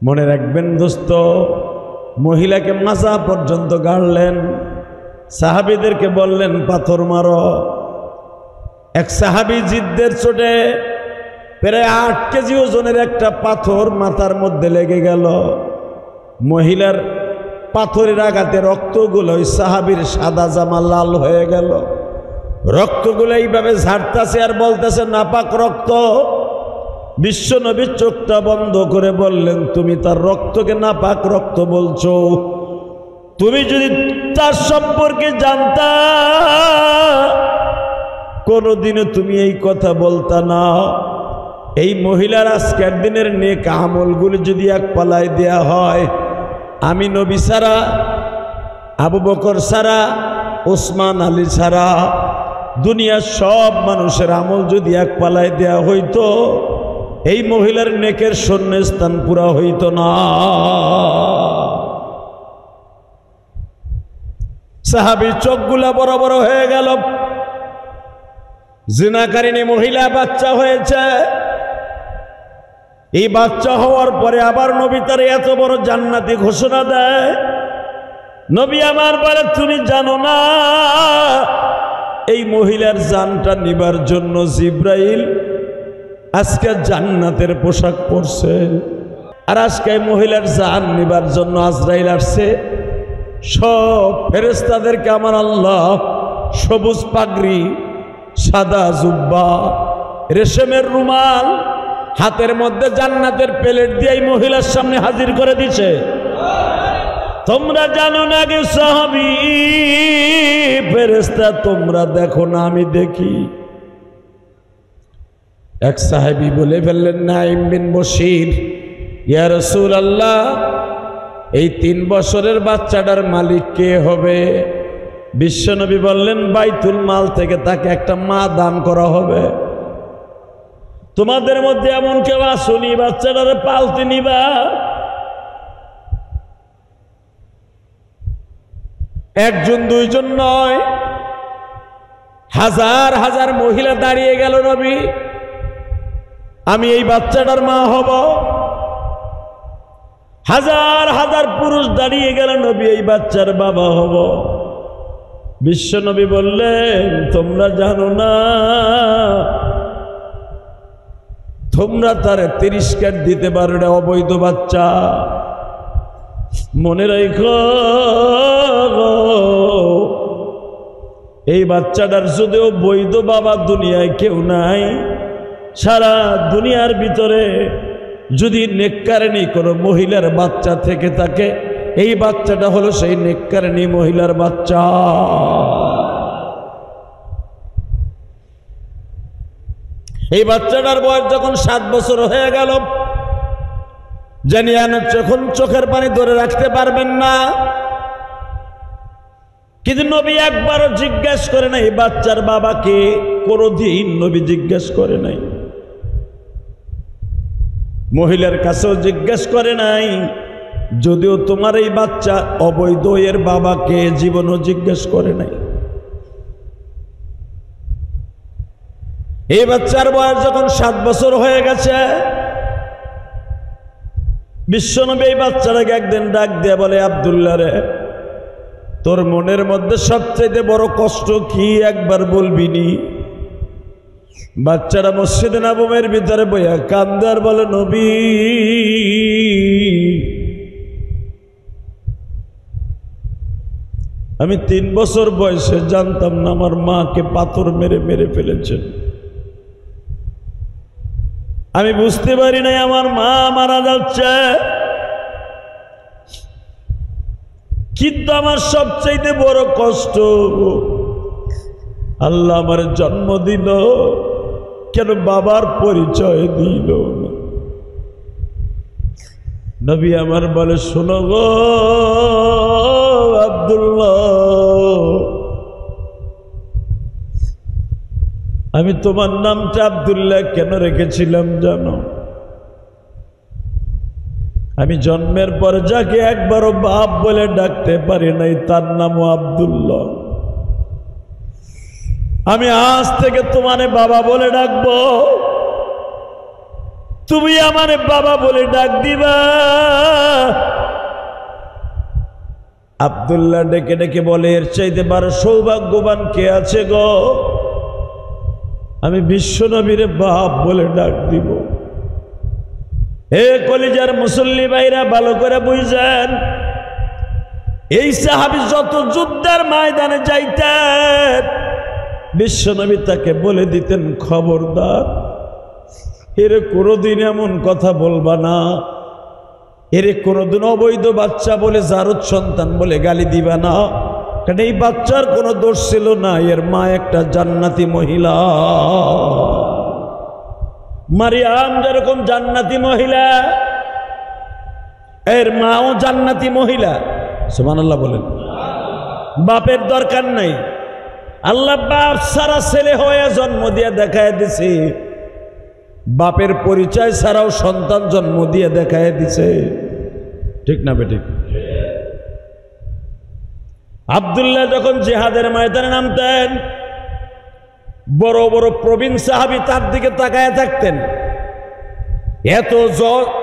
মনে রাখবেন দোস্ত, মহিলাকে মাজা পর্যন্ত গাড়লেন, সাহাবীদেরকে বললেন পাথর মারো। এক সাহাবী জিদ্দের চোটে প্রায় 8 কেজি ওজনের একটা পাথর মাথার মধ্যে লেগে গেল। মহিলার পাথরের আঘাতে রক্তগুলো ওই সাহাবীর সাদা জামা লাল হয়ে গেল। রক্তগুলো এইভাবে ঝাড়তেছে আর বলতেছে নাপাক রক্ত। বিশ্বনবী চোখটা বন্ধ করে বললেন, তুমি তার রক্তকে নাপাক রক্ত বলছো? তুমি যদি তার সম্পর্কে জানতা কোনদিনও তুমি এই কথা বলতা না। এই মহিলার আজকের দিনের নেক আমলগুলো যদি এক পালায় দেয়া হয়, আমি নবী ছাড়া, আবু বকর ছাড়া, ওসমান আলী ছাড়া দুনিয়ার সব মানুষের আমল যদি এক পালায় দেয়া হইতো, এই মহিলার নেকের শূন্যস্থান পুরা হইত না। সাহাবীর চোখগুলা বড় বড় হয়ে গেল। জিনাকারিনী মহিলা বাচ্চা হয়েছে। এই বাচ্চা হওয়ার পরে আবার নবী তার এত বড় জান্নাতি ঘোষণা দেয়। নবী আমার বলে, তুমি জানো না এই মহিলার জানটা নিবার জন্য জিব্রাইল আজকে জান্নাতের পোশাক পরছে, আর আজকে মহিলার জান নিবার জন্য আজরাইল আসছে। সব ফেরেশতাদেরকে আমার আল্লাহ সবুজ পাগড়ি, সাদা জুব্বা, রেশমের রুমাল, হাতের মধ্যে জান্নাতের প্লেট দিয়ে এই মহিলার সামনে হাজির করে দিছে। তোমরা জানো না গে সাহাবী ফেরেশতা, তোমরা দেখো না আমি দেখি। এক সাহাবী বলে ফেললেন, নাঈম বিন বশির, ইয়া রাসূলুল্লাহ, এই 3 বছরের বাচ্চাটার মালিক কে হবে? বিশ্বনবী বললেন, বাইতুল মাল থেকে তাকে একটা মা দান করা হবে। তোমাদের মধ্যে এমন কেউ আসুনি বাচ্চাটারে পালতে নিবা? একজন দুইজন নয়, হাজার হাজার মহিলা দাঁড়িয়ে গেল, নবী আমি এই বাচ্চাটার মা হব। হাজার হাজার পুরুষ দাঁড়িয়ে গেল, নবী এই বাচ্চার বাবা হব। বিশ্বনবী বললেন, তোমরা জানো না তোমরা তারে 30 কাঠ দিতে পারো, এটা অবৈধ বাচ্চা। মনে রাখো, এই বাচ্চাটার যদিও বৈধ বাবা দুনিয়ায় কেউ নাই, সারা দুনিয়ার ভিতরে যদি নেককারিনী কোনো মহিলার বাচ্চা থেকে থাকে, এই বাচ্চাটা হলো সেই নেককারিনী মহিলার বাচ্চা। এই বাচ্চাটার বয়স যখন 7 বছর হয়ে গেল, জানি যখন চোখের পানি ধরে রাখতে পারবেন না, কিন্তু নবী একবারও জিজ্ঞেস করে নাই বাচ্চার বাবাকে, কোনদিন নবী জিজ্ঞেস করে নাই। মহিলার কাছেও জিজ্ঞেস করে নাই, যদিও তোমার এই বাচ্চা অবৈধ, এর বাবাকে জীবনও জিজ্ঞেস করে নাই। এই বাচ্চার বয়স যখন 7 বছর হয়ে গেছে, বিশ্বনবী এই বাচ্চাটাকে একদিন ডাক দিয়ে বলে, আব্দুল্লাহ রে, তোর মনের মধ্যে সবচেয়ে বড় কষ্ট কি একবার বলবি নি? বাচ্চাটা মসজিদে নববীর ভিতরে বইয়া কান্দে আর বলে, নবী আমি 3 বছর বয়সে জানতাম না আমার মাকে পাথর মেরে মেরে ফেলেছেন। আমি বুঝতে পারি নাই আমার মা মারা যাচ্ছে, কিন্তু আমার সবচাইতে বড় কষ্ট আল্লাহ আমার জন্ম দিল, কেন বাবার পরিচয় দিল না? নবী আমার বলে, শোনো গো আব্দুল্লাহ, আমি তোমার নামটা আব্দুল্লাহ কেন রেখেছিলাম জানো? আমি জন্মের পর যাকে একবারও বাপ বলে ডাকতে পারি নাই, তার নামও আব্দুল্লাহ। আমি আজ থেকে তোমারে বাবা বলে ডাকবো, তুমি আমারে বাবা বলে ডাক দিবা। আব্দুল্লাহ ডেকে ডেকে বলে, এর চাইতে বড় সৌভাগ্যবান কে আছে গো? আমি বিশ্বনবীর বাপ বলে ডাক দিব। হে কলিজার মুসল্লি ভাইরা, ভালো করে বুঝেন, এই সাহাবী যত যুদ্ধের ময়দানে যাইতেন, বিশ্বনবী তাকে বলে দিতেন, খবরদার এর কোনোদিন এমন কথা বলবা না, এর কোনোদিন অবৈধ বাচ্চা বলে, জারদ সন্তান বলে গালি দিবা না, কারণ এই বাচ্চার কোনো দোষ ছিল না, এর মা একটা জান্নাতি মহিলা। মারিয়াম যেরকম জান্নাতি মহিলা, এর মাও জান্নাতি মহিলা। সুবহানাল্লাহ বলেন। বাপের দরকার নাই, আল্লাহ বাপ সারা ছেলে হয়ে জন্ম দিয়ে দেখায় দিছে, বাপের পরিচয় ছাড়াও সন্তান জন্ম দিয়ে দেখায় দিছে, ঠিক না বেঠিক? আব্দুল্লাহ যখন জিহাদের ময়দানে নামতেন, বড় বড় প্রবীণ সাহাবী তার দিকে তাকায় থাকতেন।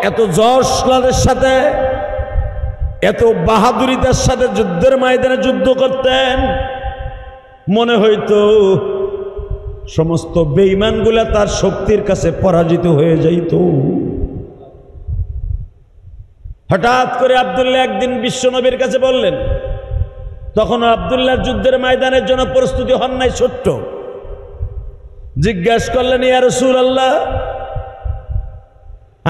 এত জশলাদের সাথে, এত বাহাদুরিতার সাথে যুদ্ধের ময়দানে যুদ্ধ করতেন, মনে হইতো সমস্ত বেঈমানগুলা তার শক্তির কাছে পরাজিত হয়ে যাইত। হঠাৎ করে আব্দুল্লাহ একদিন বিশ্বনবীর কাছে বললেন, তখন আব্দুল্লাহ যুদ্ধের ময়দানের জন্য প্রস্তুতি হন নাই, ছোট্ট। জিজ্ঞাসা করলেন, ইয়া রাসূলুল্লাহ,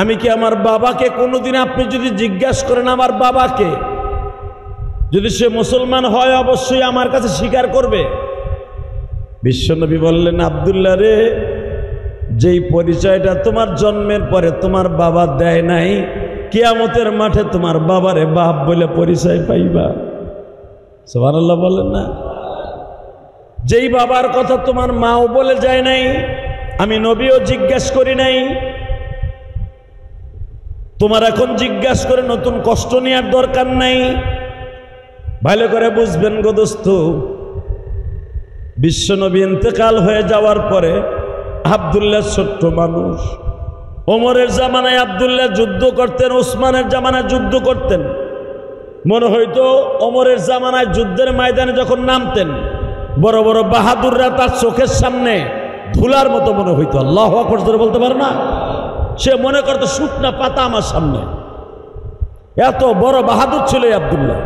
আমি কি আমার বাবাকে কোনোদিন, আপনি যদি জিজ্ঞাসা করেন আমার বাবাকে, যদি সে মুসলমান হয় অবশ্যই আমার কাছে স্বীকার করবে? বিশ্বনবী বললেন, আব্দুল্লাহ রে, যেই পরিচয়টা তোমার জন্মের পরে তোমার বাবা দেয় নাই, কিয়ামতের মাঠে তোমার বাবারে বাপ বলে পরিচয় পাইবা। সুবহানাল্লাহ বলেন না? যেই বাবার কথা তোমার মাও বলে যায় নাই, আমি নবীও জিজ্ঞাসা করি নাই, তোমার এখন জিজ্ঞাসা করে নতুন কষ্ট নেওয়ার দরকার নাই। ভালো করে বুঝবেন গো দোস্ত, বিশ্বনবী ইন্তেকাল হয়ে যাওয়ার পরে আব্দুল্লাহ ছোট্ট মানুষ। ওমরের জামানায় আব্দুল্লাহ যুদ্ধ করতেন, ওসমানের জামানায় যুদ্ধ করতেন। মনে হইতো ওমরের জামানায় যুদ্ধের ময়দানে যখন নামতেন, বড় বড় বাহাদুররা তার চোখের সামনে ধুলার মতো মনে হইতো। আল্লাহু আকবার জোরে বলতে পারে না? সে মনে করতো শুকনা পাতা আমার সামনে, এত বড় বাহাদুর ছিল আব্দুল্লাহ।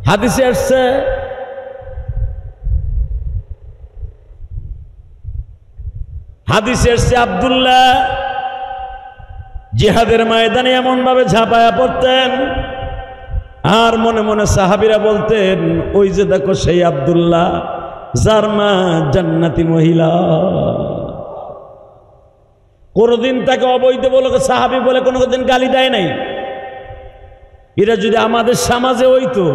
হাদিসে আসছে, আব্দুল্লাহ জিহাদের ময়দানে এমন ভাবে ঝাঁপায়া পড়তেন, আর মনে মনে সাহাবীরা বলতেন, ওই যে দেখো সেই আব্দুল্লাহ, যার মা জান্নাতি মহিলা। কোনদিন তাকে অবৈধ বলে সাহাবী বলে কোনদিন গালি দেয় নাই। এরা যদি আমাদের সমাজে হইতো,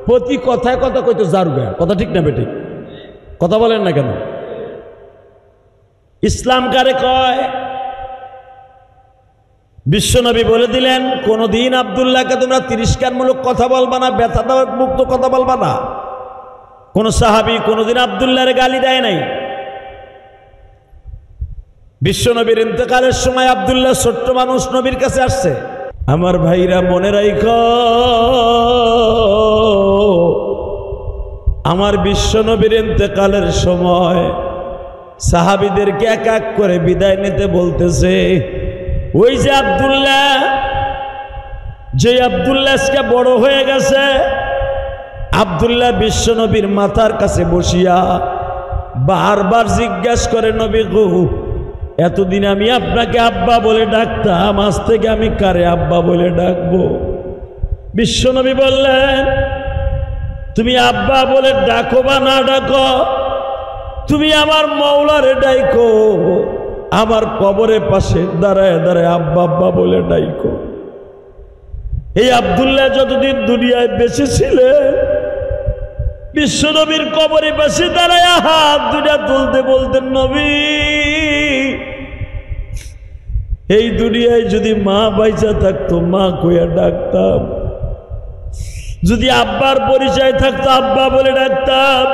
প্রতি কথায় কথা কইতো জারুগা, কথা ঠিক না বেঠিক? কথা বলেন না কেন? ইসলাম কারে কয়? বিশ্বনবী বলে দিলেন, কোনদিন আব্দুল্লাহকে তোমরা তিরস্কারমূলক কথা বলবা না, ব্যথাদায়ক মুক্ত কথা বলবা না। কোন সাহাবী কোনদিন আব্দুল্লাহর গালি দেয় নাই। বিশ্বনবীর ইন্তেকালের সময় আব্দুল্লাহ ছোট্ট মানুষ নবীর কাছে আসছে। আমার ভাইরা মনে রাখো, আমার বিশ্বনবীর ইন্তেকালের সময় সাহাবীদেরকে এক এক করে বিদায় নিতে বলতেছে। ওই যে আব্দুল্লাহ, যে আব্দুল্লাহ আজকে বড় হয়ে গেছে, আব্দুল্লাহ বিশ্বনবীর মাথার কাছে বসিয়া বারবার জিজ্ঞাসা করে, নবী গো, এতদিন আমি আপনাকে আব্বা বলে ডাকতাম, আজ থেকে আমি কারে আব্বা বলে ডাকবো? বিশ্বনবী বললেন, তুমি আব্বা বলে ডাকো বা না ডাকো, তুমি আমার মওলারে ডাইকো, আমার কবরের পাশে দাঁড়ায় দাঁড়ায় আব্বা আব্বা বলে ডাইকো। এই আব্দুল্লাহ যতদিন দুনিয়ায় বেঁচে ছিলেন, বিশ্বনবীর কবরের পাশে দাঁড়ায় হাত দুটা তুলতে বলতেন, নবী, এই দুনিয়ায় যদি মা বাইচা থাকতো মা কইয়া ডাকতাম, যদি আব্বার পরিচয় থাকতো আব্বা বলে ডাকতাম।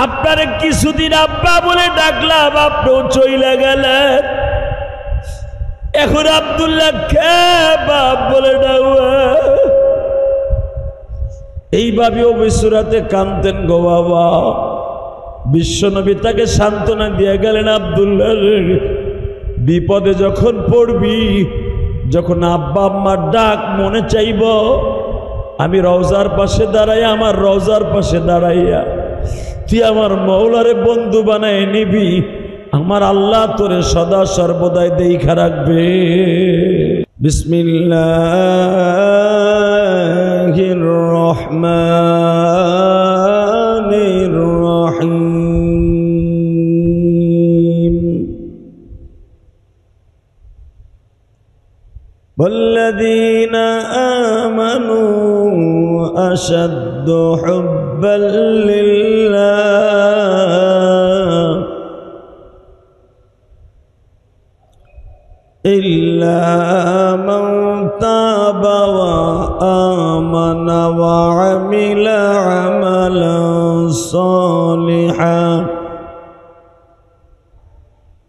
আপনারে কিছুদিন আব্বা বলে ডাকলাম, আপনিও চইলা গেলেন, এখন আব্দুল্লাহ কে বাপ বলে ডাকবে? এইভাবে অবিসুরাতে কাঁদতেন গো বাবা। বিশ্বনবী তাকে সান্ত্বনা দিয়ে গেলেন, আব্দুল্লাহ বিপদে যখন পড়বি, যখন আব্বা আম্মার ডাক মনে চাইব, আমি রওজার পাশে দাঁড়াইয়া, আমার রওজার পাশে দাঁড়াইয়া তুই আমার মওলারে বন্ধু বানায় নিবি, আমার আল্লাহ তোরে সদা সর্বদাই দেখা রাখবে। বিসমিল্লাহির রহমানির রহিম। والذين آمنوا أشد حبا لله إلا من تاب وآمن وعمل عملا صالحا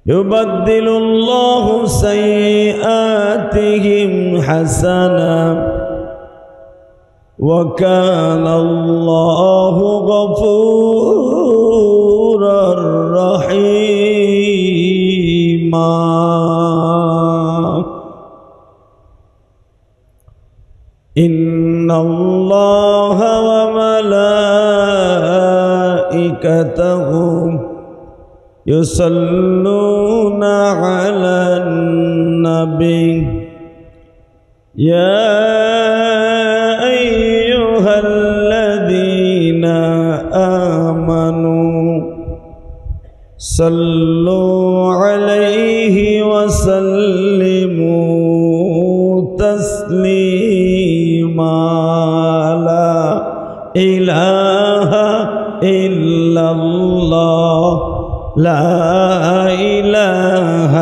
يبدل الله سيئاتهم حسنا وكان الله غفورا رحيما إن الله وملائكته يصلون على النبي يا أيها الذين آمنوا صلوا عليه وسلموا تسليما لا إله إلا الله لا إله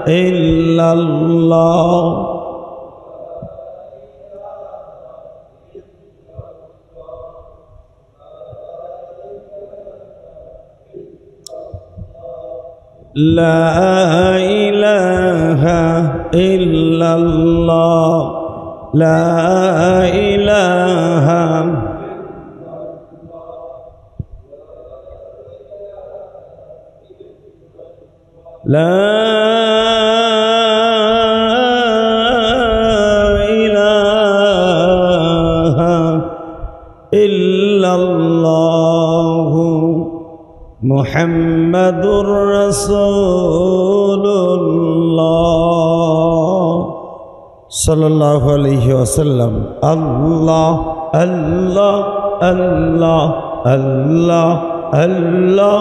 إلا الله لا إله إلا الله لا إله لا إله إلا الله محمد رسول الله صلى الله عليه وسلم الله الله الله الله الله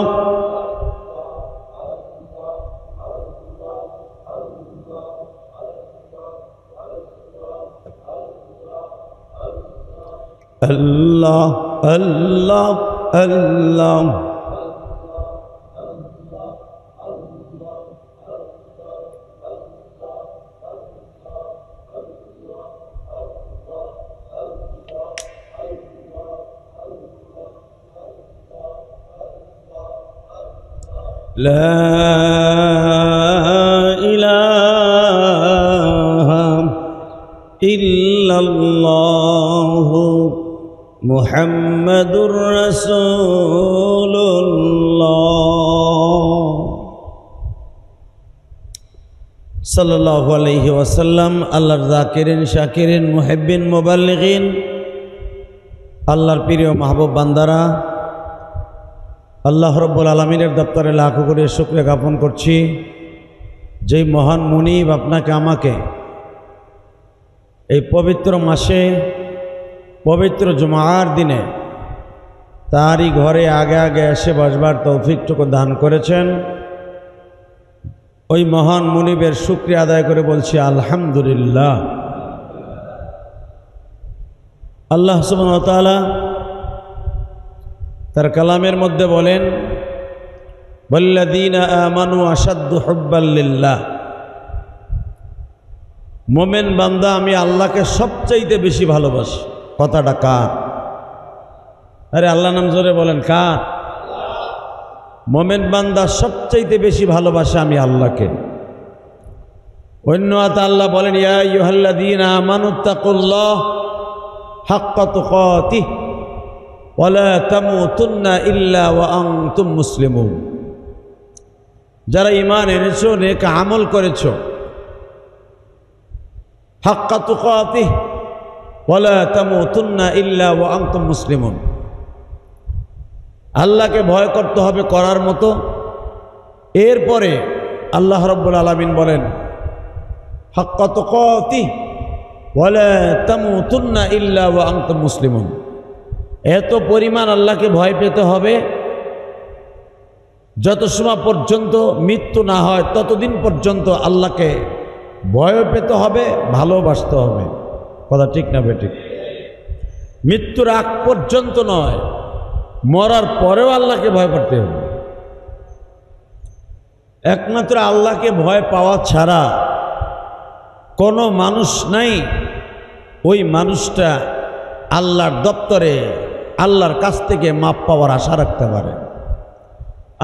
الله الله الله لا إله إلا الله محمد رسول الله صلى الله عليه وسلم আল্লাহর যাকিরিন শাকিরিন মুহিব্বিন মুবাল্লিগিন আল্লাহর প্রিয় মাহবুব বান্দারা, আল্লাহ রাব্বুল আলামিনের দপ্তরে লাখো কোটি শুকরিয়া জ্ঞাপন করছি, যেই মহান মুনিব আপনাকে আমাকে এই পবিত্র মাসে পবিত্র জুমার দিনে তারই ঘরে আগে আগে এসে বসবার তৌফিকটুকু দান করেছেন, ওই মহান মুনিবের শুকরিয়া আদায় করে বলছি আলহামদুলিল্লাহ। আল্লাহ সুবহানাহু ওয়া তাআলা তার কালামের মধ্যে বলেন, ওয়াল্লাযীনা আমানু আশাদ্দু হুব্বাল লিল্লাহ, মোমেন বান্দা আমি আল্লাহকে সবচাইতে বেশি ভালোবাসি। কথাটা কার? আরে আল্লাহ নাম জোরে বলেন, কার? মোমেন বান্দা সবচাইতে বেশি ভালোবাসে আমি আল্লাহকে। অন্য আয়াতে আল্লাহ বলেন, ইয়া আইয়ুহাল্লাযীনা আমানুত্তাকুল্লাহ হাক্কা তুকাতিহি ওয়া লা তামুতুন্না ইল্লা ওয়া আনতুম মুসলিমুন। যারা ঈমান এনেছো, নেক আমল করেছো, হাক্কা তুকাতিহি ওয়া লা তামুতুন্না ইল্লা ওয়া আনতুম মুসলিমুন। আল্লাহকে ভয় করতে হবে করার মতো। এরপরে আল্লাহ রাব্বুল আলামিন বলেন, হাক্কা তুকাতিহি ওয়া লা তামুতুন্না ইল্লা ওয়া আনতুম মুসলিমুন। এত পরিমাণ আল্লাহকে ভয় পেতে হবে, যত সময় পর্যন্ত মৃত্যু না হয় ততদিন পর্যন্ত আল্লাহকে ভয় পেতে হবে, ভালোবাসতে হবে। কথা ঠিক না বেঠিক? মৃত্যুর আগ পর্যন্ত নয়, মরার পরেও আল্লাহকে ভয় করতে হবে। একমাত্র আল্লাহকে ভয় পাওয়া ছাড়া কোনো মানুষ নাই ওই মানুষটা আল্লাহর দপ্তরে আল্লাহর কাছ থেকে মাপ পাওয়ার আশা রাখতে পারে।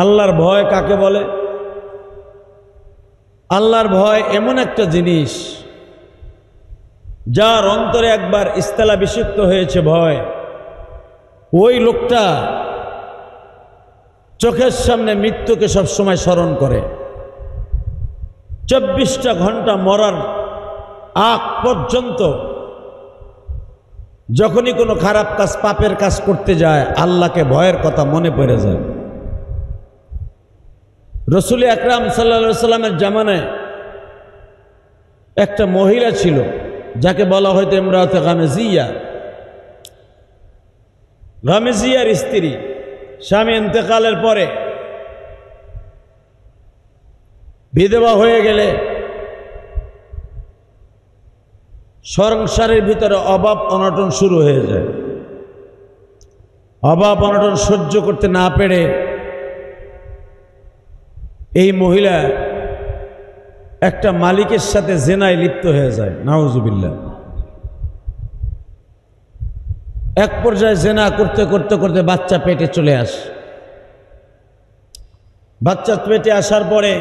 আল্লাহর ভয় কাকে বলে? আল্লাহর ভয় এমন একটা জিনিস যার অন্তরে একবার ইস্তেলাভিষিক্ত হয়েছে ভয়, ওই লোকটা চোখের সামনে মৃত্যুকে সবসময় স্মরণ করে। 24টা ঘন্টা মরার আগ পর্যন্ত যখনই কোনো খারাপ কাজ, পাপের কাজ করতে যায়, আল্লাহকে ভয়ের কথা মনে পড়ে যায়। রসুল আকরাম সাল্লাল্লাহু আলাইহি সাল্লামের জামানায় একটা মহিলা ছিল যাকে বলা হয়তো ইমরাতে গামেজিয়া। গামেজিয়ার স্ত্রী স্বামী ইন্তেকালের পরে বিধবা হয়ে গেলে সংসারের ভিতরে অভাব অনটন শুরু হয়ে যায়। অভাব অনটন সহ্য করতে না পেরে এই মহিলা একটা মালিকের সাথে জেনায় লিপ্ত হয়ে যায়, নাউজুবিল্লাহ। এক পর্যায়ে জেনা করতে করতে করতে বাচ্চা পেটে চলে আসে। বাচ্চা পেটে আসার পরে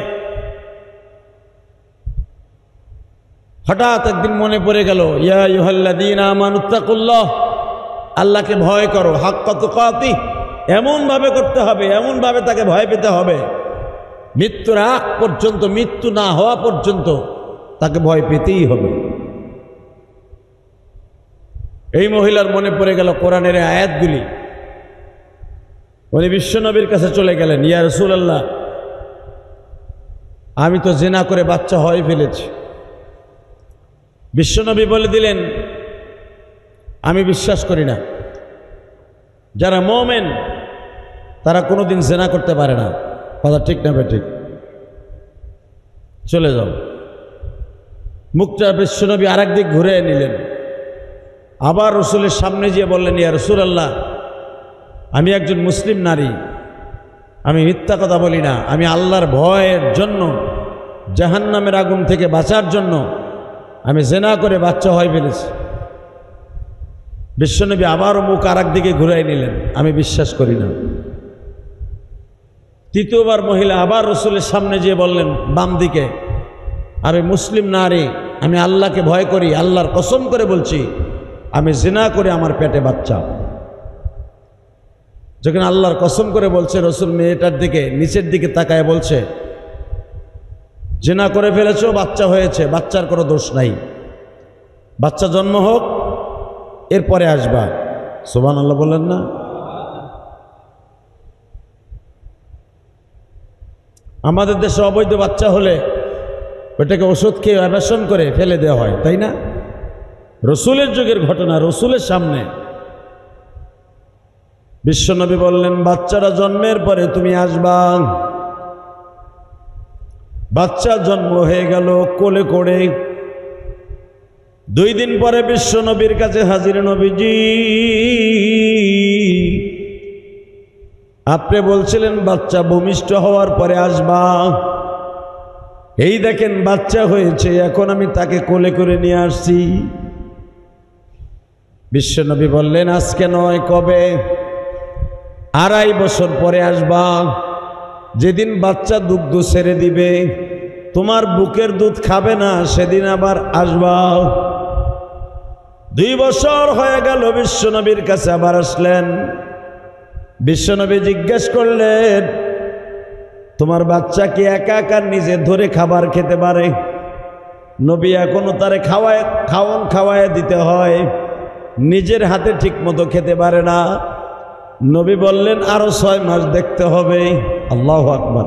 হঠাৎ একদিন মনে পড়ে গেল, ইয়া আইয়ুহাল্লাযীনা আমানুত্তাকুল্লাহ, আল্লাহকে ভয় করো, হাক্কা তুকাতিহি। এমনভাবে করতে হবে, এমনভাবে তাকে ভয় পেতে হবে, মৃত্যুর আগ পর্যন্ত, মৃত্যু না হওয়া পর্যন্ত তাকে ভয় পেতেই হবে। এই মহিলার মনে পড়ে গেল কোরআনের আয়াতগুলি। উনি বিশ্বনবীর কাছে চলে গেলেন, ইয়া রাসূলুল্লাহ, আমি তো জিনা করে বাচ্চা হয়ে ফেলেছি। বিশ্বনবী বলে দিলেন, আমি বিশ্বাস করি না, যারা মুমিন তারা কোনোদিন জিনা করতে পারে না। কথা ঠিক না বেঠিক? চলে যাও। মুখটা বিশ্বনবী আরেক দিক ঘুরে নিলেন, আবার রসুলের সামনে গিয়ে বললেন, ইয়া রাসূলুল্লাহ, আমি একজন মুসলিম নারী, আমি মিথ্যা কথা বলি না, আমি আল্লাহর ভয়ের জন্য, জাহান্নামের আগুন থেকে বাঁচার জন্য আমি জিনা করে বাচ্চা হয়ে ফেলেছি। বিশ্বনবী আবারও মুখ আরেক দিকে ঘুরাই নিলেন, আমি বিশ্বাস করি না। তৃতীয়বার মহিলা আবার রসুলের সামনে যেয়ে বললেন বাম দিকে, আমি মুসলিম নারী, আমি আল্লাহকে ভয় করি, আল্লাহর কসম করে বলছি আমি জিনা করে আমার পেটে বাচ্চা। যখন আল্লাহর কসম করে বলছে, রসুল মেয়েটার দিকে নিচের দিকে তাকায় বলছে, জিনা করে ফেলেছো, বাচ্চা হয়েছে, বাচ্চার কোনো দোষ নাই, বাচ্চা জন্ম হোক এরপরে আসবা। সুবহানাল্লাহ বললেন না? আমাদের দেশে অবৈধ বাচ্চা হলে ওটাকে ওষুধ খেয়ে অ্যাবর্শন করে ফেলে দেওয়া হয়, তাই না? রসুলের যুগের ঘটনা, রসুলের সামনে। বিশ্বনবী বললেন, বাচ্চারা জন্মের পরে তুমি আসবা। বাচ্চা জন্ম হয়ে গেল কোলে করে। 2 দিন পরে বিশ্বনবীর কাছে হাজির, নবীজি আপনি বলছিলেন বাচ্চা ভূমিষ্ঠ হওয়ার পরে আসবা, এই দেখেন বাচ্চা হয়েছে, এখন আমি তাকে কোলে করে নিয়ে আসছি। বিশ্বনবী বললেন, আজকে নয়, কবে? 2.5 বছর পরে আসবা, যেদিন বাচ্চা দুগ্ধ ছেড়ে দিবে তোমার বুকের দুধ খাবে না, সেদিন আবার আসবা। 2 বছর হয়ে গেল, বিশ্বনবীর কাছে আবার আসলেন। বিশ্বনবী জিজ্ঞেস করলেন, তোমার বাচ্চা কি একা একা নিজে ধরে খাবার খেতে পারে? নবী এখনো তারে খাওয়ায় দিতে হয়, নিজের হাতে ঠিক মতো খেতে পারে না। নবী বললেন আরো 6 মাস দেখতে হবে। আল্লাহু আকবার।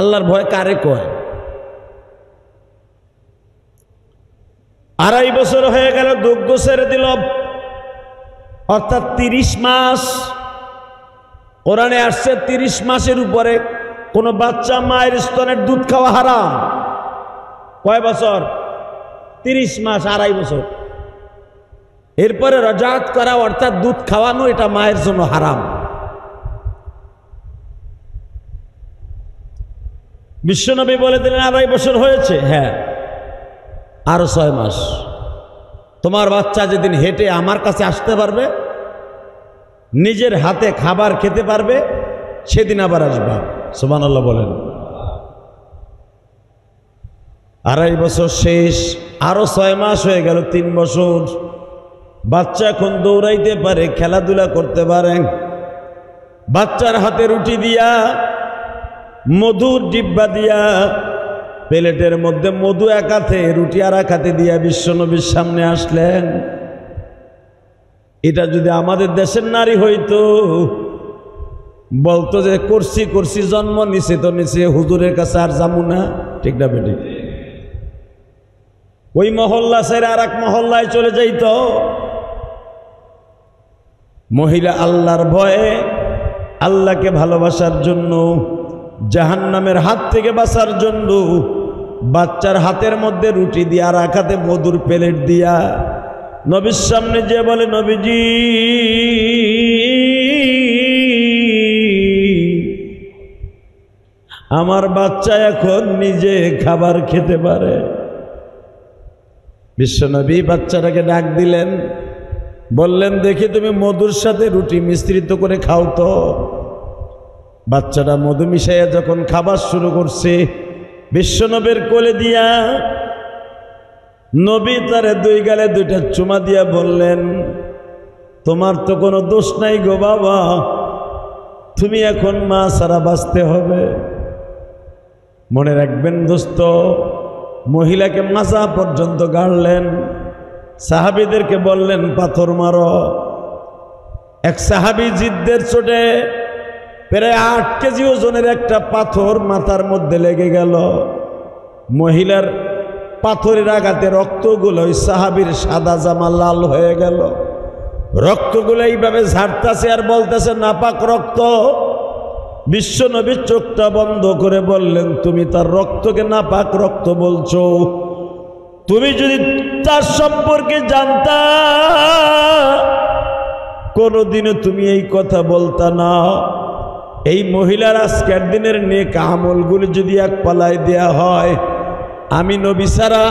আল্লাহর ভয় কারে কয়? 2.5 বছর হয়ে গেল, দুগ্ধ ছেড়ে দিল, অর্থাৎ 30 মাস। কোরআনে আসছে 30 মাসের উপরে কোন বাচ্চা মায়ের স্তনের দুধ খাওয়া হারাম। কয় বছর? 30 মাস, 2.5 বছর। এরপরে রজাত করা অর্থাৎ দুধ খাওয়ানো, এটা মায়ের জন্য হারাম। বিশ্বনবী বলে দিলেন 2.5 বছর হয়েছে, হ্যাঁ আরো 6 মাস। তোমার বাচ্চা যেদিন হেঁটে আমার কাছে আসতে পারবে, নিজের হাতে খাবার খেতে পারবে, সেদিন আবার আসবা। সুবহানাল্লাহ বলেন। 2.5 বছর শেষ, আরো 6 মাস হয়ে গেল, 3 বছর। বাচ্চা এখন দৌড়াইতে পারে, খেলাধুলা করতে পারে। বাচ্চার হাতে রুটি দিয়া, মধুর ডিব্বা দিয়া, প্লেটের মধ্যে মধু এক হাতে, রুটি আর এক হাতে দিয়া বিশ্বনবীর সামনে আসলেন। এটা যদি আমাদের দেশের নারী হইতো, বলতো যে করছি জন্ম নিছে তো নিছে, হুজুরের কাছে আর যাবো না। ঠিক না বেটি? ওই মহল্লা ছেড়ে আর এক মহল্লায় চলে যাইত। মহিলা আল্লাহর ভয়ে, আল্লাহকে ভালোবাসার জন্য, জাহান্নামের হাত থেকে বাঁচার জন্য বাচ্চার হাতের মধ্যে রুটি দিয়া আর এক হাতে মধুর প্লেট দিয়া নবীর সামনে যে বলে, নবীজি আমার বাচ্চা এখন নিজে খাবার খেতে পারে। বিশ্বনবী বাচ্চাটাকে ডাক দিলেন, বললেন দেখি তুমি মধুর সাথে রুটি মিশ্রিত করে খাও তো। বাচ্চাটা মধু মিশাইয়া যখন খাবার শুরু করছে, বিশ্বনবীর কোলে দিয়া নবী তারে 2 গালে 2টা চুমা দিয়া বললেন, তোমার তো কোনো দোষ নাই গো বাবা, তুমি এখন মা ছাড়া বাঁচতে হবে। মনে রাখবেন দোস্ত, মহিলাকে মাজা পর্যন্ত গাড়লেন। সাহাবীদেরকে বললেন পাথর মারো। এক সাহাবী জিদ্দের চোটে প্রায় 8 কেজি ওজনের একটা পাথর মাথার মধ্যে লেগে গেল। মহিলার পাথরের আঘাতে রক্তগুলো ওই সাহাবীর সাদা জামা লাল হয়ে গেল। রক্তগুলো এইভাবে ঝাড়তেছে আর বলতেছে নাপাক রক্ত। বিশ্বনবী চোখটা বন্ধ করে বললেন, তুমি তার রক্তকে নাপাক রক্ত বলছো? তুমি যদি তার সম্পর্কে জানতা, কোনোদিনও তুমি এই কথা বলতা না। এই মহিলার আজকের দিনের নেক আমলগুলি যদি এক পালায় দেয়া হয়, আমি নবী ছাড়া,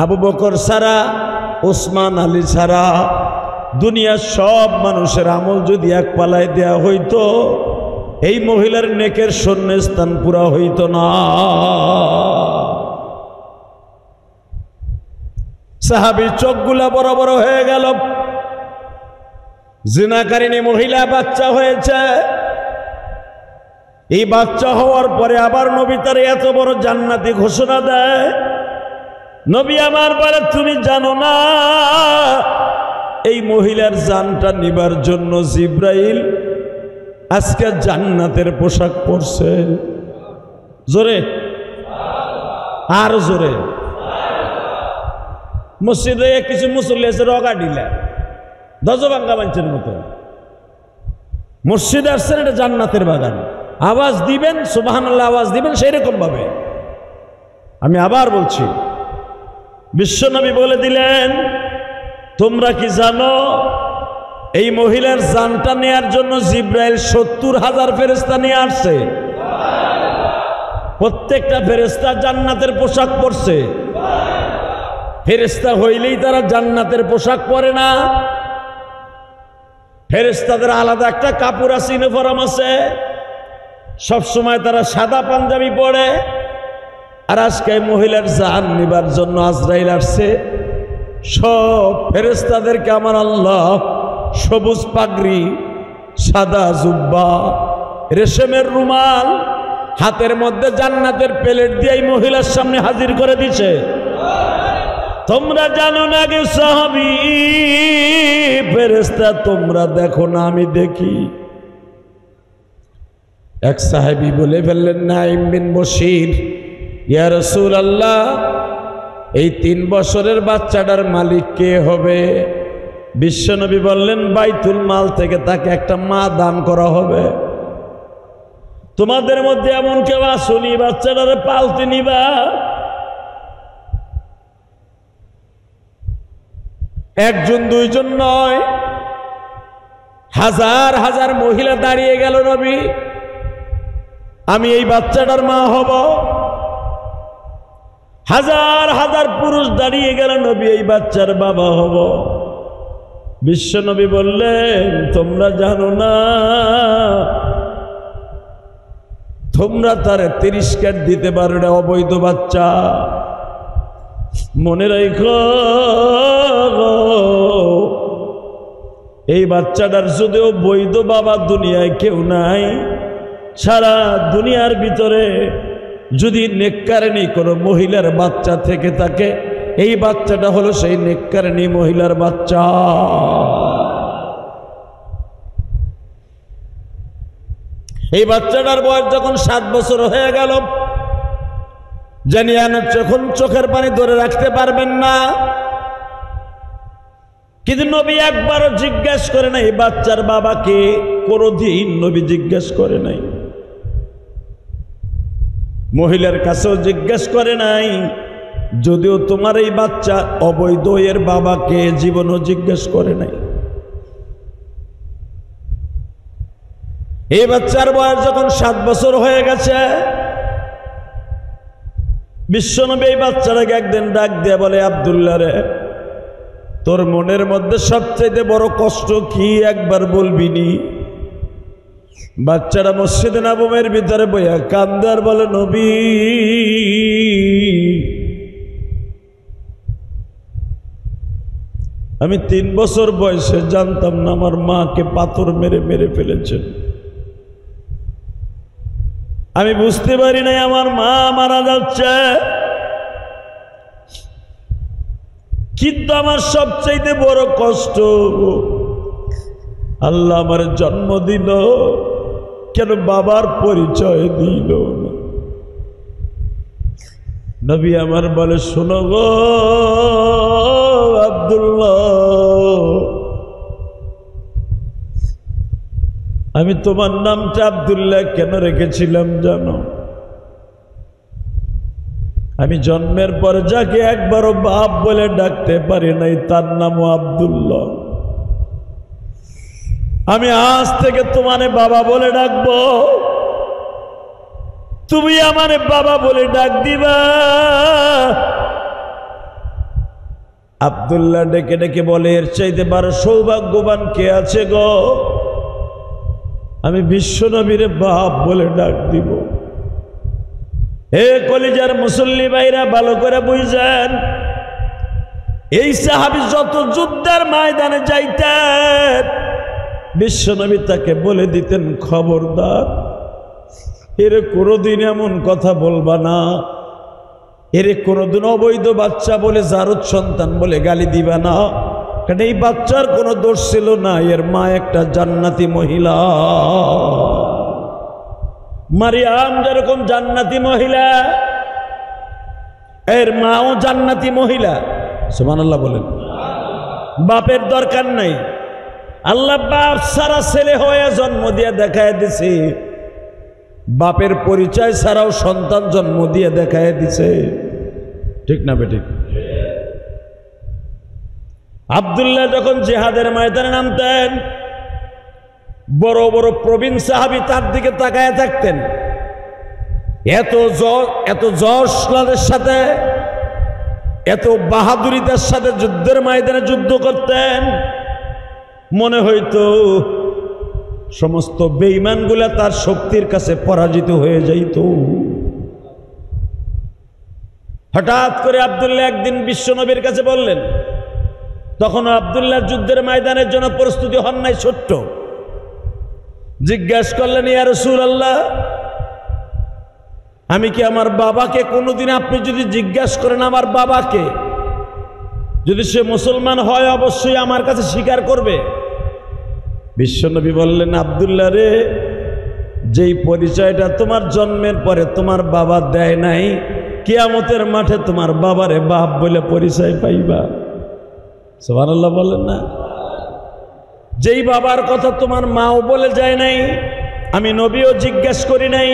আবু বকর ছাড়া, ওসমান আলী ছাড়া দুনিয়ার সব মানুষের আমল যদি এক পালায় দেয়া হইতো, এই মহিলার নেকের শূন্যস্থান পুরা হইত না। সাহাবীর চোখগুলা বড় বড় হয়ে গেল। জিনাকারিনী মহিলা বাচ্চা হয়েছে। এই বাচ্চা হওয়ার পরে আবার নবী তার এত বড় জান্নাতি ঘোষণা দেয়। নবী আমার বলে, তুমি জানো না এই মহিলার জানটা নিবার জন্য জিব্রাইল আজকে জান্নাতের পোশাক পরছে। জোরে আর জোরে। মসজিদে কিছু মুসল্লি আছে রগা ডিলা দজবাঙ্গা মানুষের মতো। মসজিদে আসছেন, এটা জান্নাতের বাগান। আওয়াজ দিবেন সুবহানাল্লাহ, আওয়াজ দিবেন সেই রকম ভাবে। আমি আবার বলছি, বিশ্বনবী বলে দিলেন, তোমরা কি জানো এই মহিলার জানটা নেয়ার জন্য জিব্রাইল 70,000 ফেরেশতা নিয়ে আসছে। প্রত্যেকটা ফেরেশতা জান্নাতের পোশাক পরছে। ফেরেশতা হইলেই তারা জান্নাতের পোশাক পরে না। ফেরেশতাদের আলাদা একটা কাপড় আছে, ইউনিফর্ম আছে। সব সময় তারা সাদা পাঞ্জাবি পরে, আর আজকে মহিলার জান নিবার জন্য আজরাইল আসছে। সব ফেরেশতাদেরকে আমার আল্লাহ সবুজ পাগড়ি, সাদা জুব্বা, রেশমের রুমাল, হাতের মধ্যে জান্নাতের প্লেট দিয়ে এই মহিলার সামনে হাজির করে দিছে। তোমরা জানো না গে সাহাবী ফেরেশতা, তোমরা দেখো না আমি দেখি। এক সাহাবী বলে ফেললেন, নাঈম বিন বশির, ইয়া রাসূলুল্লাহ, এই 3 বছরের বাচ্চাটার মালিক কে হবে? বিশ্বনবী বললেন, বাইতুল মাল থেকে তাকে একটা মা দান করা হবে। তোমাদের মধ্যে এমন কেউ আসুনি বাচ্চাটারে পালতে নিবা? একজন দুইজন নয়, হাজার হাজার মহিলা দাঁড়িয়ে গেল, নবী আমি এই বাচ্চাটার মা হব। হাজার হাজার পুরুষ দাঁড়িয়ে গেল, নবী এই বাচ্চার বাবা হব। বিশ্বনবী বললেন, তোমরা জানো না, তোমরা তারে 30 কাঠ দিতে পারো, এটা অবৈধ বাচ্চা। মনে রাখো, এই বাচ্চাটার যদিও বৈধ বাবা দুনিয়ায় কেউ নাই, সারা দুনিয়ার ভিতরে যদি নেককারিনী কোনো মহিলার বাচ্চা থেকে থাকে, এই বাচ্চাটা হলো সেই নেককারিনী মহিলার বাচ্চা। এই বাচ্চাটার বয়স যখন 7 বছর হয়ে গেল, জানিয়া যখন চোখের পানি ধরে রাখতে পারবেন না, কিন্তু নবী একবারও জিজ্ঞেস করে নাই এই বাচ্চার বাবাকে, কোনদিন নবী জিজ্ঞেস করে নাই। মহিলার কাছেও জিজ্ঞেস করে নাই, যদিও তোমার এই বাচ্চা অবৈধ, এর বাবাকে জীবনও জিজ্ঞেস করে নাই। এই বাচ্চার বয়স যখন 7 বছর হয়ে গেছে, বিশ্বনবী এই বাচ্চাটাকে একদিন ডাক দিয়ে বলে, আব্দুল্লাহ রে, তোর মনের মধ্যে সবচেয়ে বড় কষ্ট কি একবার বলবি নি? বাচ্চারা মসজিদে নববীর ভিতরে বইয়া কান্দে আর বলে, নবী আমি 3 বছর বয়সে জানতাম না আমার মাকে পাথর মেরে মেরে ফেলেছেন। আমি বুঝতে পারি নাই আমার মা মারা যাচ্ছে, কিন্তু আমার সবচাইতে বড় কষ্ট আল্লাহ আমার জন্ম দিল, কেন বাবার পরিচয় দিল না? নবী আমার বলে, শোনো গো আব্দুল্লাহ, আমি তোমার নামটা আব্দুল্লাহ কেন রেখেছিলাম জানো? আমি জন্মের পর যাকে একবারও বাপ বলে ডাকতে পারি নাই, তার নামও আব্দুল্লাহ। আমি আজ থেকে তোমারে বাবা বলে ডাকবো, তুমি আমারে বাবা বলে ডাক দিবা। আব্দুল্লাহ ডেকে ডেকে বলে, এর চাইতে বড় সৌভাগ্যবান কে আছে গো? আমি বিশ্বনবীরে বাপ বলে ডাক দিব। হে কলিজার মুসল্লি ভাইরা, ভালো করে বুঝেন, এই সাহাবী যত যুদ্ধের ময়দানে যাইতেন, বিশ্বনবী তাকে বলে দিতেন, খবরদার এর কোনোদিন এমন কথা বলবা না, এর কোনোদিন অবৈধ বাচ্চা বলে, জারদ সন্তান বলে গালি দিবা না, কারণ এই বাচ্চার কোনো দোষ ছিল না, এর মা একটা জান্নাতি মহিলা। মারিয়াম যেরকম জান্নাতি মহিলা, এর মাও জান্নাতি মহিলা। সুবহানাল্লাহ বলেন। বাপের দরকার নাই, আল্লাহ বাপ সারা ছেলে হয়ে জন্ম দিয়ে দেখায় দিছে, বাপের পরিচয় ছাড়াও সন্তান জন্ম দিয়ে দেখায় দিছে, ঠিক না বেঠিক? আব্দুল্লাহ যখন জিহাদের ময়দানে নামতেন, বড় বড় প্রবীণ সাহাবী তার দিকে তাকায় থাকতেন। এত জশলাদের সাথে, এত বাহাদুরিতার সাথে যুদ্ধের ময়দানে যুদ্ধ করতেন, মনে হইতো সমস্ত বেঈমানগুলা তার শক্তির কাছে পরাজিত হয়ে যাইত। হঠাৎ করে আব্দুল্লাহ একদিন বিশ্বনবীর কাছে বললেন, তখন আব্দুল্লাহ যুদ্ধের ময়দানের জন্য প্রস্তুতি হন নাই, ছোট্ট। জিজ্ঞাসা করলেন, ইয়া রাসূলুল্লাহ, আমি কি আমার বাবাকে কোনোদিন, আপনি যদি জিজ্ঞাসা করেন আমার বাবাকে, যদি সে মুসলমান হয় অবশ্যই আমার কাছে স্বীকার করবে। বিশ্বনবী বললেন, আব্দুল্লাহ রে, যেই পরিচয়টা তোমার জন্মের পরে তোমার বাবা দেয় নাই, কিয়ামতের মাঠে তোমার বাবারে বাপ বলে পরিচয় পাইবা। সুবহানাল্লাহ বলেন না? যেই বাবার কথা তোমার মাও বলে যায় নাই, আমি নবীও জিজ্ঞাসা করি নাই,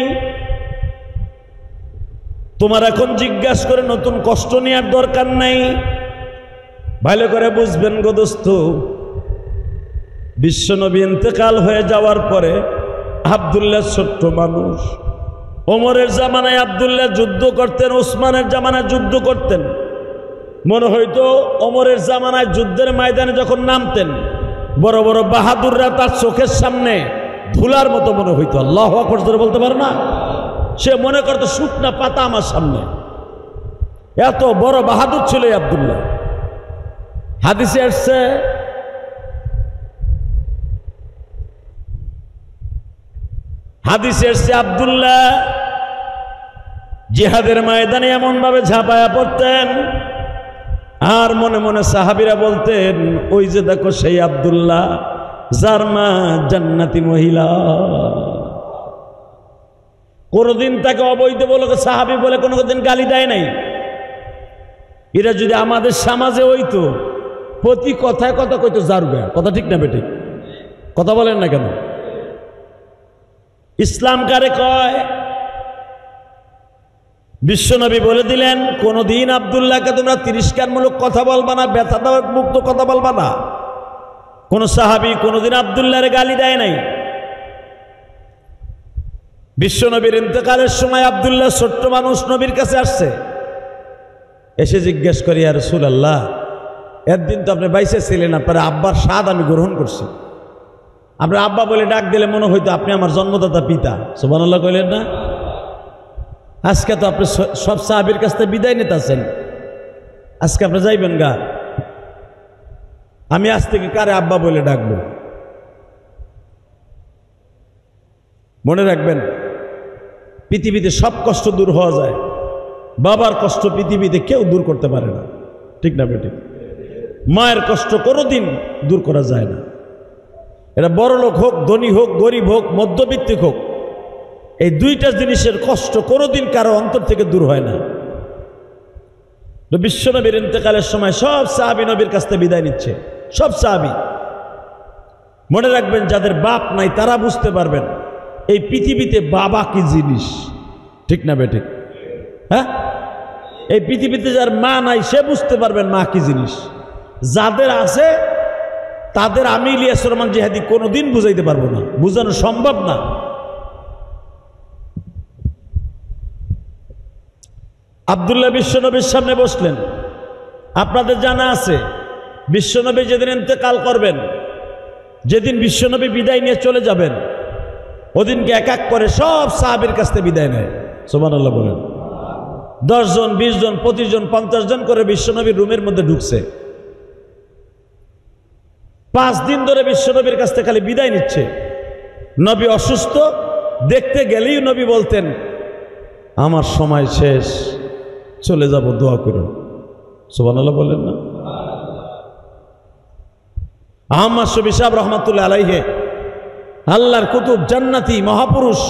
তোমার এখন জিজ্ঞাসা করে নতুন কষ্ট নেওয়ার দরকার নাই। ভালো করে বুঝবেন গো দোস্ত, বিশ্বনবী ইন্তেকাল হয়ে যাওয়ার পরে আব্দুল্লাহ ছোট্ট মানুষ। ওমরের জামানায় আব্দুল্লাহ যুদ্ধ করতেন, ওসমানের জামানায় যুদ্ধ করতেন। মনে হইতো ওমরের জামানায় যুদ্ধের ময়দানে যখন নামতেন, বড় বড় বাহাদুররা তার চোখের সামনে ধুলার মতো মনে হইতো। আল্লাহু আকবার জোরে বলতে পারে না? সে মনে করতো শুকনা পাতা আমার সামনে। এত বড় বাহাদুর ছিল আব্দুল্লাহ। হাদিসে আসছে, আব্দুল্লাহ জিহাদের ময়দানে এমন ভাবে ঝাঁপায়া পড়তেন, আর মনে মনে সাহাবীরা বলতেন, ওই যে দেখো সেই আব্দুল্লাহ, যার মা জান্নাতি মহিলা। কোনদিন তাকে অবৈধ বলে সাহাবী বলে কোনদিন গালি দেয় নাই। এরা যদি আমাদের সমাজে হইতো, প্রতি কথায় কথা কইতো জারুগা। কথা ঠিক না বেঠিক? কথা বলেন না কেন? ইসলাম কারে কয়? বিশ্বনবী বলে দিলেন, কোনদিন আব্দুল্লাহকে তোমরা তিরস্কারমূলক কথা বলবা না, ব্যথাদায়ক মুক্ত কথা বলবা না। কোন সাহাবী কোনদিন আব্দুল্লাহরে গালি দেয় নাই। বিশ্বনবীর ইন্তেকালের সময় আব্দুল্লাহ ছোট্ট মানুষ নবীর কাছে আসছে, এসে জিজ্ঞেস করি, ইয়া রাসূলুল্লাহ, একদিন তো আপনি বাইসে ছিলেন, আপনার আব্বার স্বাদ আমি গ্রহণ করছি। আপনার আব্বা বলে ডাক দিলে মনে হইতো আপনি আমার জন্মদাতা পিতা। সুবহানাল্লাহ কইলেন না? আজকে তো আপনি সব সাহাবীর কাছ থেকে বিদায় নিতেছেন, আজকে আপনি যাইবেন গা, আমি আজ থেকে কারে আব্বা বলে ডাকবো? মনে রাখবেন, পৃথিবীতে সব কষ্ট দূর হওয়া যায়, বাবার কষ্ট পৃথিবীতে কেউ দূর করতে পারে না। ঠিক না বেটি? মায়ের কষ্ট কোনোদিন দূর করা যায় না। এটা বড় লোক হোক, ধনী হোক, গরিব হোক, মধ্যবিত্তিক হোক, এই দুইটা জিনিসের কষ্ট কোনোদিন কারো অন্তর থেকে দূর হয় না। বিশ্বনবীর ইন্তেকালের সময় সব সাহাবী নবীর কাছ থেকে বিদায় নিচ্ছে, সব সাহাবী। মনে রাখবেন, যাদের বাপ নাই তারা বুঝতে পারবেন এই পৃথিবীতে বাবা কি জিনিস। ঠিক না বেঠিক? হ্যাঁ, এই পৃথিবীতে যার মা নাই সে বুঝতে পারবেন মা কি জিনিস। যাদের আছে তাদের আমি ইলিয়াস রহমান জিহাদি কোনোদিন বুঝাইতে পারবো না, বুঝানো সম্ভব না। আব্দুল্লাহ বিশ্বনবীর সামনে বসলেন। আপনাদের জানা আছে, বিশ্বনবী যেদিন ইন্তেকাল করবেন, যেদিন বিশ্বনবী বিদায় নিয়ে চলে যাবেন, ওদিনকে এক এক করে সব সাহাবীর কাছ থেকে বিদায় নেয়। সুবহানাল্লাহ বলেন। 10 জন, 20 জন, 25 জন, 50 জন করে বিশ্বনবীর রুমের মধ্যে ঢুকছে। 5 দিন ধরে বিশ্বনবীর কাছ থেকে খালি বিদায় নিচ্ছে। নবী অসুস্থ, দেখতে গেলেই নবী বলতেন, আমার সময় শেষ, চলে যাব, দোয়া করো। সুবহানাল্লাহ বলেন না? আহমদ শফী সাহেব রহমাতুল্লাহ আলাইহি, আল্লাহর কুতুব, জান্নাতি মহাপুরুষ,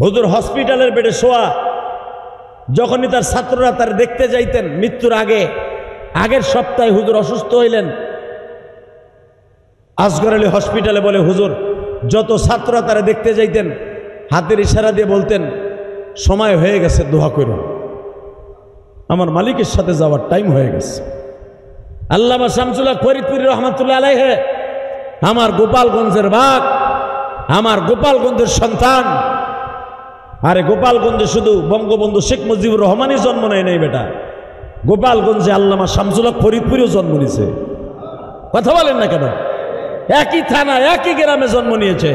হুজুর হসপিটালের বেডে শোয়া। যখনই তার ছাত্ররা তার দেখতে যাইতেন মৃত্যুর আগে, আগের সপ্তাহে হুজুর অসুস্থ হইলেন, আসগর আলী হসপিটালে বলে, হুজুর যত ছাত্ররা তারা দেখতে যাইতেন হাতের ইশারা দিয়ে বলতেন, সময় হয়ে গেছে, দোয়া করুন, আমার মালিকের সাথে যাওয়ার টাইম হয়ে গেছে। আল্লামা শামসুল্লাহ ফরিদপুরি রহমাতুল্লাহ আলাইহি, আমার গোপালগঞ্জের বাপ, আমার গোপালগঞ্জের সন্তান। আরে গোপালগঞ্জে শুধু বঙ্গবন্ধু শেখ মুজিবুর রহমানই জন্ম নেয় নাই বেটা, গোপালগঞ্জে আল্লামা শামসুল্লাহ ফরিদপুরিও জন্ম নিছে। কথা বলেন না কেন? একই থানা একই গ্রামে জন্ম নিয়েছে।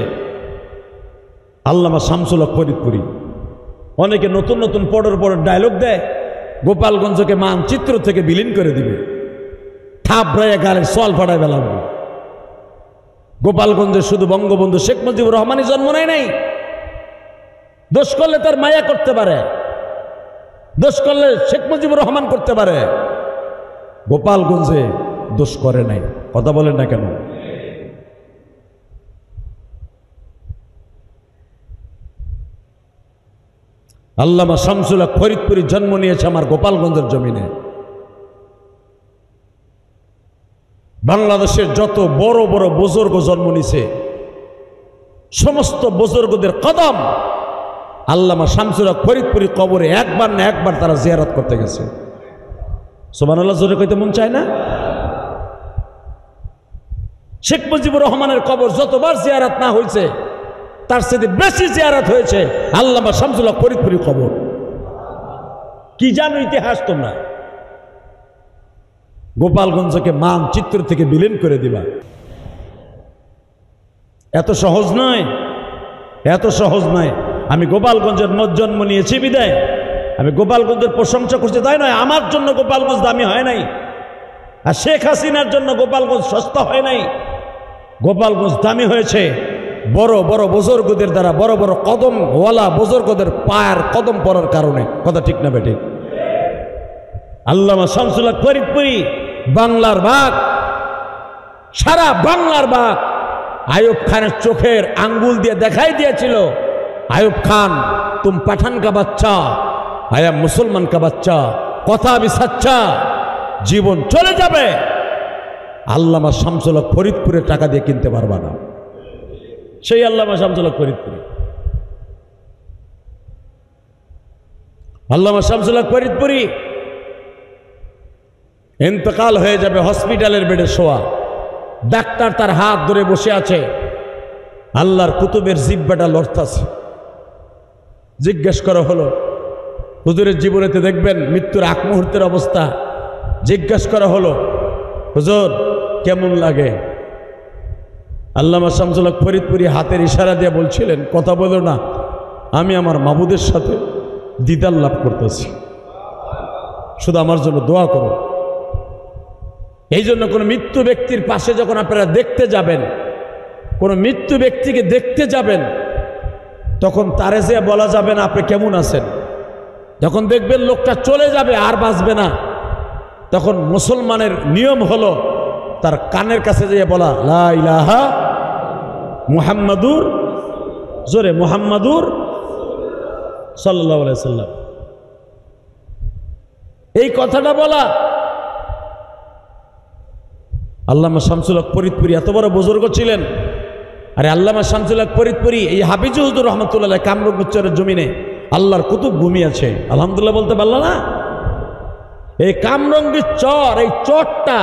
আল্লামা শামসুল হক ফরিদপুরি। অনেকে নতুন নতুন পড়র ডায়লগ দেয়, গোপালগঞ্জকে মানচিত্র থেকে বিলীন করে দিবে, থাপড়াইয়া গালের সোয়াল ফাটায় বেলাবো। গোপালগঞ্জে শুধু বঙ্গবন্ধু শেখ মুজিবুর রহমানই জন্ম নেয় নাই। দোষ করলে তার মায়া করতে পারে, দোষ করলে শেখ মুজিবুর রহমান করতে পারে, গোপালগঞ্জে দোষ করে নাই। কথা বলেন না কেন? আল্লামা শামসুল হক ফরিদপুরি জন্ম নিয়েছে আমার গোপালগঞ্জের জমিনে। বাংলাদেশের যত বড় বড় বুজুর্গ জন্ম নিছে, সমস্ত বুজুর্গদের কদম আল্লামা শামসুল হক ফরিদপুরি কবরে একবার না একবার তারা জিয়ারত করতে গেছে। সুবহানাল্লাহ জোরে কইতে মন চায় না? শেখ মুজিবুর রহমানের কবর যতবার জিয়ারত না হয়েছে, তার সাথে বেশি জিয়ারত হয়েছে আল্লামা শামসুল হক ফরিদপুরি কবর। কি জানো ইতিহাস তোমরা? গোপালগঞ্জকে মানচিত্র থেকে বিলীন করে দিবা, এত সহজ নয়, এত সহজ নয়। আমি গোপালগঞ্জের জন্ম নিয়েছি বিদায় আমি গোপালগঞ্জের প্রশংসা করছি তাই নয়। আমার জন্য গোপালগঞ্জ দামি হয় নাই, আর শেখ হাসিনার জন্য গোপালগঞ্জ সস্তা হয় নাই। গোপালগঞ্জ দামি হয়েছে বড় বড় বুজুর্গদের দ্বারা, বড় বড় কদম ওয়ালা বুজুর্গদের পায়ের কদম পড়ার কারণে। কথা ঠিক না বেঠিক? আল্লামা শামসুল হক ফরিদপুরি বাংলার বাঘ, সারা বাংলার বাঘ। আইয়ুব খানের চোখের আঙ্গুল দিয়ে দেখাই দিয়েছিল, আইয়ুব খান তুম পাঠান কা বাচ্চা, আয়া মুসলমান কা বাচ্চা, কথা भी सच्चा, জীবন চলে যাবে, আল্লামা শামসুল হক ফরিদপুরের টাকা দিয়ে কিনতে পারবা না। সেই আল্লামা শামসুল হক ফরিদপুরি। আল্লামা শামসুল হক ফরিদপুরি ইন্তেকাল হয়ে যাবে, হসপিটালের বেডে শোয়া, ডাক্তার তার হাত ধরে বসে আছে, আল্লাহর কুতুবের জিহ্বাটা লড়তাছে। জিজ্ঞেস করা হলো, হুজুরের জীবনেতে দেখবেন মৃত্যুর আগ মুহূর্তের অবস্থা। জিজ্ঞেস করা হলো, হুজুর কেমন লাগে? আল্লামা শামসুল হক ফরিদপুরি হাতের ইশারা দিয়ে বলছিলেন, কথা বলো না, আমি আমার মাবুদের সাথে দিদার লাভ করতেছি, শুধু আমার জন্য দোয়া করো। এই জন্য কোনো মৃত্যু ব্যক্তির পাশে যখন আপনারা দেখতে যাবেন, কোনো মৃত্যু ব্যক্তিকে দেখতে যাবেন, তখন তারে যে বলা যাবে না আপনি কেমন আছেন। যখন দেখবেন লোকটা চলে যাবে আর বাঁচবে না, তখন মুসলমানের নিয়ম হলো তার কানের কাছে যেয়ে বলা, লা ইলাহা মুহাম্মাদুর, জোরে মুহাম্মাদুর সাল্লাল্লাহু আলাইহি সাল্লাম, এই কথাটা বলা। আল্লামা শামসুল হক ফরিদপুরি এত বড় বুজুর্গ ছিলেন। আরে আল্লামা শামসুল হক ফরিদপুরি এই হাফিজুর হুজুর রহমতুল্লাহ কামরূপের জমিনে আল্লাহর কুতুব ভূমি আছে, আলহামদুলিল্লাহ বলতে পারলা না? এই কামরঙ্গীর চর, এই চরটা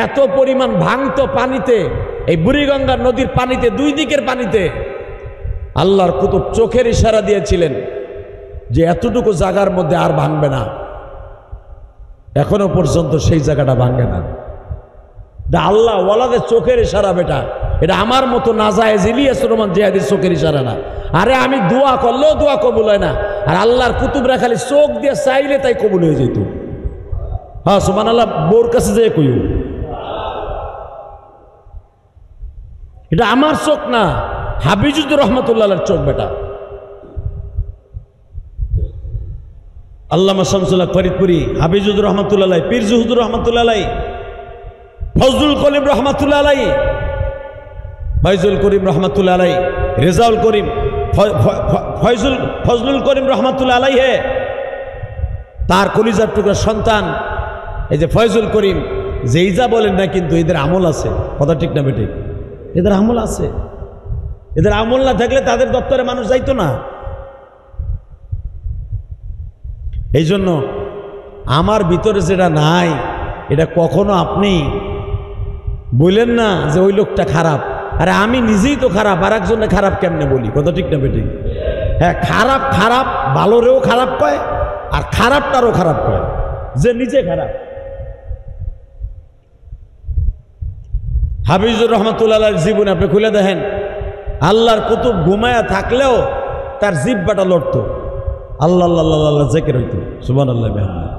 এত পরিমাণ ভাঙতো পানিতে, এই বুড়িগঙ্গা নদীর পানিতে, দুই দিকের পানিতে আল্লাহর কুতুব চোখের ইশারা দিয়েছিলেন যে এতটুকু জায়গার মধ্যে আর ভাঙবে না। এখনো পর্যন্ত সেই জায়গাটা ভাঙবে না। আল্লাহ ওয়ালাদের চোখের ইশারা বেটা, এটা আমার মতো নাজায়েজ ইলিয়াস রহমান জিহাদির চোখের ইশারা না। আরে আমি দোয়া করলেও দোয়া কবুল হয় না, আর আল্লাহর কুতুবরা খালি চোখ দিয়ে চাইলে তাই কবুল হয়ে যেত। হ্যাঁ সুবহানাল্লাহ, বোর কাছে যেয়ে কইও, এটা আমার চোখ না, হাফিজুর রহমতুল্লাহর চোখ বেটা। আল্লামা শামসুল হক ফরিদপুরি, হাফিজুর রহমতুল্লাহ, পীরজু হুজুর রহমতুল্লাহ, ফজলুল করিম রহমতুল্লাহ আলাইহি, ফয়জুল করিম রহমতুল্লাহ আলাইহি, রেজাউল করিম, ফজলুল করিম রহমতুল্লাহ আলাইহি, তার কলিজার টুকরা সন্তান এই যে ফয়জুল করিম, যেই যা বলেন না কিন্তু এদের আমল আছে। কথা ঠিক না বেঠিক? এদের আমল আছে। এদের আমল না থাকলে তাদের দপ্তরে মানুষ যাইতো না। এই জন্য আমার ভিতরে যেটা নাই এটা কখনো আপনি বললেন না যে ওই লোকটা খারাপ। আরে আমি নিজেই তো খারাপ, আর একজনে খারাপ কেমনে বলি? কথা ঠিক না বেঠিক? হ্যাঁ, খারাপ খারাপ, ভালোরেও খারাপ কয়, আর খারাপটারও খারাপ কয়, যে নিজে খারাপ। হাফিজুর রহমাতুল্লাহর জীবনে আপনি খুলে দেখেন, আল্লাহর কুতুব ঘুমায়া থাকলেও তার জিহ্বাটা লড়তো, আল্লাহ আল্লাহ আল্লাহ জিকির হইতো, সুবহানাল্লাহ বিহামদিহি।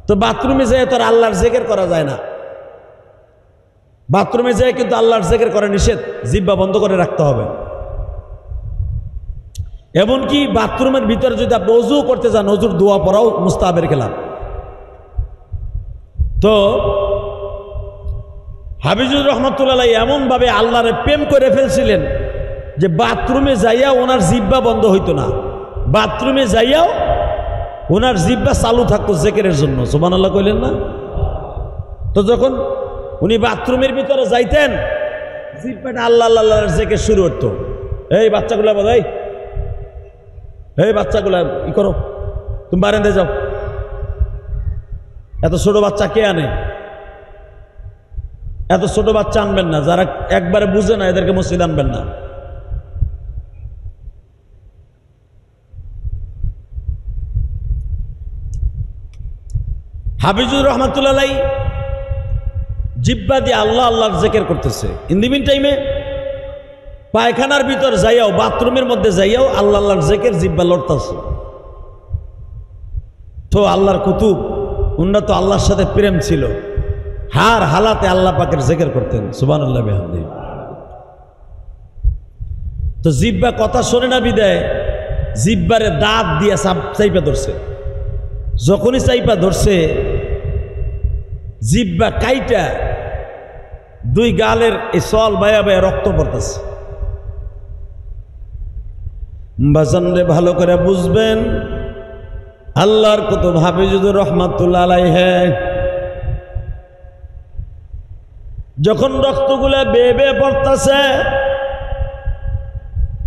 তো বাথরুমে যেয়ে তো আর আল্লাহর জিকির করা যায় না, বাথরুমে যেয়ে কিন্তু আল্লাহর জিকির করা নিষেধ, জিহ্বা বন্ধ করে রাখতে হবে। এমনকি বাথরুমের ভিতরে যদি আপনি অজু করতে যান, অজুর দোয়া পড়াও মুস্তাহাবের খেলাফ। তো হাফিজুর রহমাতুল্লাহ এমনভাবে আল্লাহরে প্রেম করে ফেলছিলেন যে বাথরুমে যাইয়া ওনার জিহ্বা বন্ধ হইতো না, বাথরুমে যাইয়াও ওনার জিহ্বা চালু থাকতো জিকিরের জন্য, সুবহানাল্লাহ কইলেন না? তো যখন উনি বাথরুমের ভিতরে যাইতেন, জিহ্বাটা আল্লাহ আল্লাহ আল্লাহর জিকির শুরু হতো। এই বাচ্চাগুলা বলে, এই বাচ্চাগুলা ই করো, তুমি বারান্দায় যাও, এত ছোট বাচ্চা কে আনে? এত ছোট বাচ্চা আনবেন না, যারা একবারে বুঝে না এদেরকে মসজিদ আনবেন না। হাফিজুর রহমাতুল্লাহ জিহ্বা দিয়ে আল্লাহ আল্লাহর জিকির করতেছে, ইন দি মিন টাইমে পায়খানার ভিতর যাইয়াও, বাথরুমের মধ্যে যাইয়াও আল্লাহ আল্লাহর জিকির জিহ্বা লড়তাছে। তো আল্লাহর কুতুব উন্নত তো আল্লাহর সাথে প্রেম ছিল, হার হালাতে আল্লাহ পাকের জিকির করতেন, সুবহানাল্লাহ বিহামদিহি। তো জিহ্বা কথা শোনে না বিদায় জিহ্বারে দাঁত দিয়ে চাইপা ধরছে, যখনই চাইপা ধরছে জিহ্বা কাইটা দুই গালের এই সল বায়া বায়া রক্ত পড়তেছে। বাজানরে ভালো করে বুঝবেন, আল্লাহর কুতুব হাফিজুর রহমাতুল্লাহ আলাইহি যখন রক্তগুলা বেয়ে বেয়ে পড়তেছে,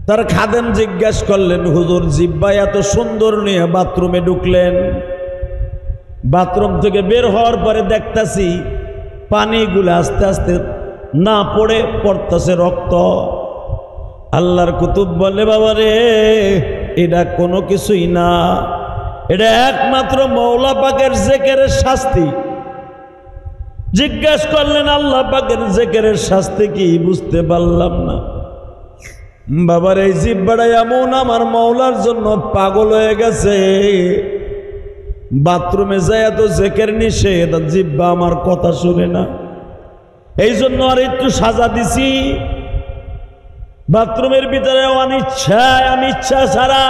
তার খাদেম জিজ্ঞেস করলেন, হুজুর জিহ্বা এত সুন্দর নিয়ে বাথরুমে ঢুকলেন, বাথরুম থেকে বের হওয়ার পরে দেখতেছি পানিগুলো আস্তে আস্তে না পড়ে পড়তেছে রক্ত। আল্লাহর কুতুব বলে, বাবা রে, এটা কোনো কিছুই না, এটা একমাত্র মওলা পাকের জিকিরের শাস্তি। জিজ্ঞেস করলেন, আল্লাহ পাকের জিকিরের শাস্তি কি? বুঝতে পারলাম না। বাবার এই জিহ্বাটা এমন আমার মওলার জন্য পাগল হয়ে গেছে, বাথরুমে যায় তো জিকির নিষেধ, জিহ্বা আমার কথা শুনে না, এই জন্য আর একটু সাজা দিছি। বাথরুমের ভিতরে অনিচ্ছায়, আমি ইচ্ছা ছাড়া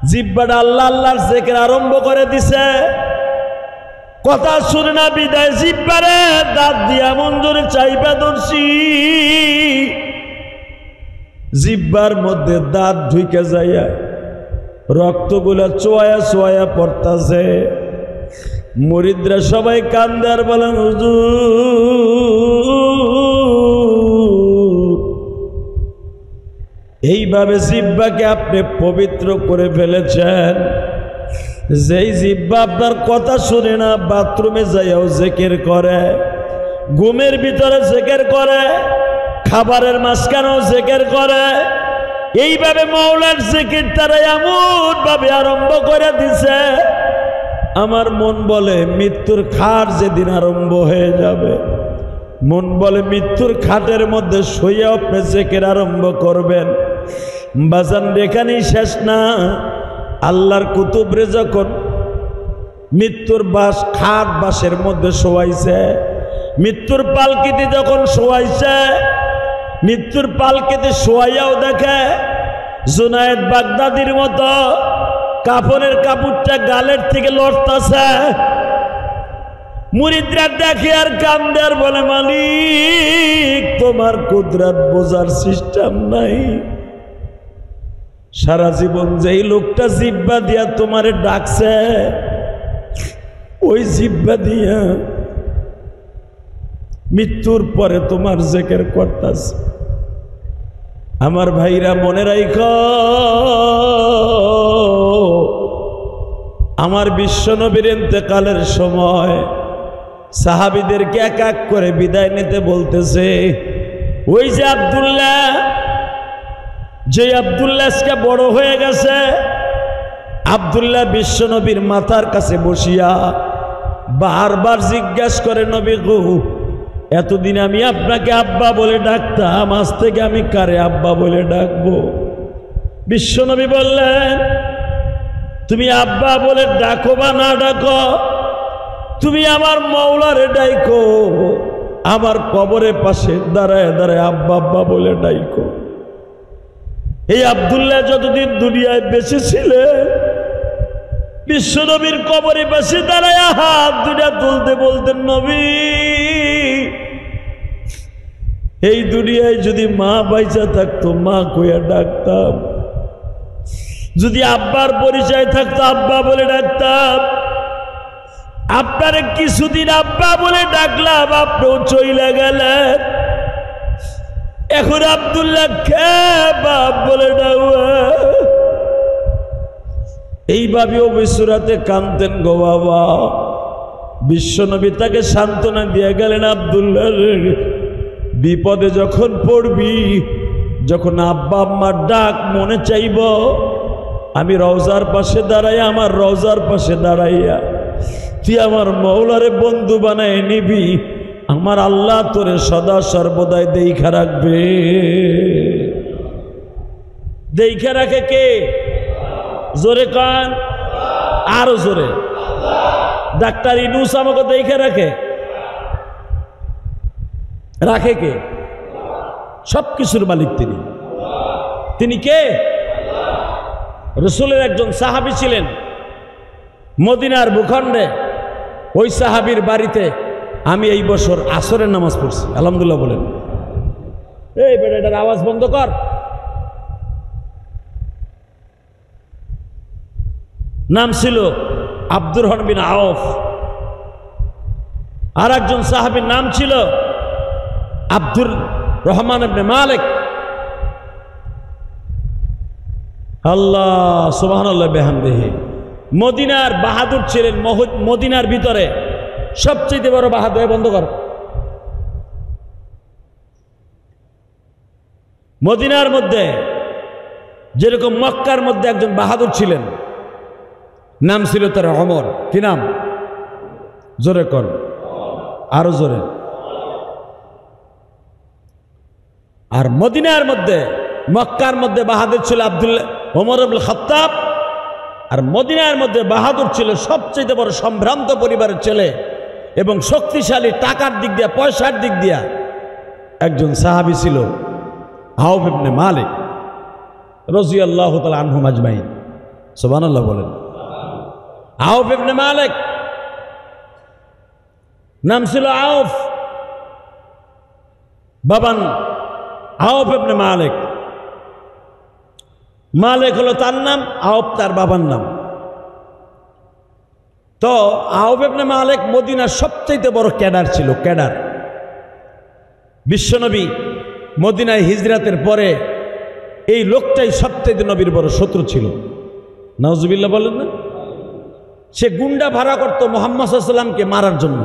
জিহ্বাটা আল্লাহ আল্লাহর জিকির আরম্ভ করে দিছে, কথা শুনে না বিদায় জিহ্বারে দাঁত দিয়া মন জোরে চাইপা ধরছি, জিহ্বার মধ্যে দাঁত ঢুকে যাইয়া রক্তগুলা চোয়া চোয়া পড়তাছে। মুরিদরা সবাই কান্দে আর বলেন, হুজুর এইভাবে জিহ্বাকে আপনি পবিত্র করে ফেলেছেন, যেই জিহ্বা আপনার কথা শুনে না, বাথরুমে যাইয়াও জিকির করে, ঘুমের ভিতরে জিকির করে, খাবারের মাঝখানেও জিকির করে, এইভাবে মওলার জিকির তারা এমন ভাবে আরম্ভ করে দিছে, আমার মন বলে মৃত্যুর খাট যেদিন আরম্ভ হয়ে যাবে, মন বলে মৃত্যুর খাটের মধ্যে শুয়ে আপনি জিকির আরম্ভ করবেন। বাজান এখানেই শেষ না, আল্লাহর কুতুবরে যখন মৃত্যুর বাস খাট বাসের মধ্যে শোয়াইছে, মৃত্যুর পালকিতে যখন শোয়াইছে, মৃত্যুর পালকিতে শোয়াইয়াও দেখে জুনায়েদ বাগদাদির মতো কাফনের কাপড়টা গালের থেকে লড়তাছে। মুরিদরা দেখে আর কান্দে আর বলে, মালিক তোমার কুদরত বোঝার সিস্টেম নাই, সারা জীবন যেই লোকটা জিহ্বা দিয়া তোমারে ডাকছে, ওই জিহ্বা দিয়া মৃত্যুর পরে তোমার জিকির করতাছে। আমার ভাইরা মনে রাখো, আমার বিশ্বনবীর ইন্তেকালের সময় সাহাবীদেরকে এক এক করে বিদায় নিতে বলতেছে। ওই যে আব্দুল্লাহ, যে আব্দুল্লাহ আজকে বড় হয়ে গেছে, আব্দুল্লাহ বিশ্বনবীর মাথার কাছে বসিয়া বারবার জিজ্ঞাসা করে, নবী গো এতদিন আমি আপনাকে আব্বা বলে ডাকতাম, আজ থেকে আমি কারে আব্বা বলে ডাকবো? বিশ্বনবী বললেন, তুমি আব্বা বলে ডাকো বা না ডাকো, তুমি আমার মওলারে ডাইকো, আমার কবরের পাশে দাঁড়ায় দাঁড়ায় আব্বা আব্বা বলে ডাইকো। এই আব্দুল্লাহ যতদিন দুনিয়ায় বেঁচে ছিলেন, বিশ্বনবীর কবরের পাশে দাঁড়ায় হাত দুটা তুলতে বলতেন, নবী, এই দুনিয়ায় যদি মা বাইচা থাকতো মা কইয়া ডাকতাম, যদি আব্বার পরিচয় থাকতো আব্বা বলে ডাকতাম। আপনারে কিছুদিন আব্বা বলে ডাকলাম, আপনিও চইলা গেলেন, এখন আব্দুল্লাহ কে বাপ বলে ডাকবে? এইভাবে অবিসুরাতে কাঁদতেন গো বাবা। বিশ্বনবী তাকে সান্ত্বনা দিয়ে গেলেন, আব্দুল্লাহ বিপদে যখন পড়বি, যখন আব্বা আম্মার ডাক মনে চাইব, আমি রওজার পাশে দাঁড়াইয়া, আমার রওজার পাশে দাঁড়াইয়া তুই আমার মওলারে বন্ধু বানায় নিবি, আমার আল্লাহ তোরে সদা সর্বদাই দেইখা রাখবে। দেইখা রাখে কে? জোরে কান, আরো জোরে। ডাক্তার ইনুস আমাকে দেইখা রাখে? রাখে কে? সবকিছুর মালিক তিনি। তিনি কে? রসুলের একজন সাহাবী ছিলেন মদিনার ভূখণ্ডে। ওই সাহাবীর বাড়িতে আমি এই বছর আসরের নামাজ পড়ছি, আলহামদুলিল্লাহ বলেন। এই বেটা, এটার আওয়াজ বন্ধ কর। নাম ছিল আব্দুর রহমান বিন আওফ। আর একজন সাহাবীর নাম ছিল আব্দুর রহমান ইবনে মালিক। আল্লাহ সুবহানাল্লাহ বিহামদিহি। মদিনার বাহাদুর ছিলেন। মদিনার ভিতরে সবচেয়ে বড় বাহাদুর। বন্ধ কর। মদিনার মধ্যে যেরকম মক্কার মধ্যে একজন বাহাদুর ছিলেন, নাম ছিল তার ওমর। কি নাম? জোরে কর, আরো জোরে। আর মদিনার মধ্যে, মক্কার মধ্যে বাহাদুর ছিল আব্দুল্লাহ ওমর ইবনে খাত্তাব। আর মদিনার মধ্যে বাহাদুর ছিল সবচেয়ে বড় সম্ভ্রান্ত পরিবারের ছেলে এবং শক্তিশালী, টাকার দিক দিয়া, পয়সার দিক দিয়া একজন সাহাবী ছিল আওফ ইবনে মালিক রাদিয়াল্লাহু তাআলা আনহুম আজমাইন। সুবহানাল্লাহ বলেন। আওফ ইবনে মালিক নাম ছিল আওফ। বাবান আওফ ইবনে মালিক। মালিক হলো তার নাম, আওফ তার বাবার নাম। তো আওফ ইবনে মালিক মদিনার সবচেয়ে বড় ক্যাডার ছিল, ক্যাডার। বিশ্বনবী মদিনায় হিজরাতের পরে এই লোকটাই সবচেয়ে নবীর বড় শত্রু ছিল। নাউজুবিল্লাহ বলেন না? সে গুন্ডা ভাড়া করত মুহাম্মদ সাল্লাল্লাহু আলাইহি ওয়াসাল্লামকে মারার জন্য।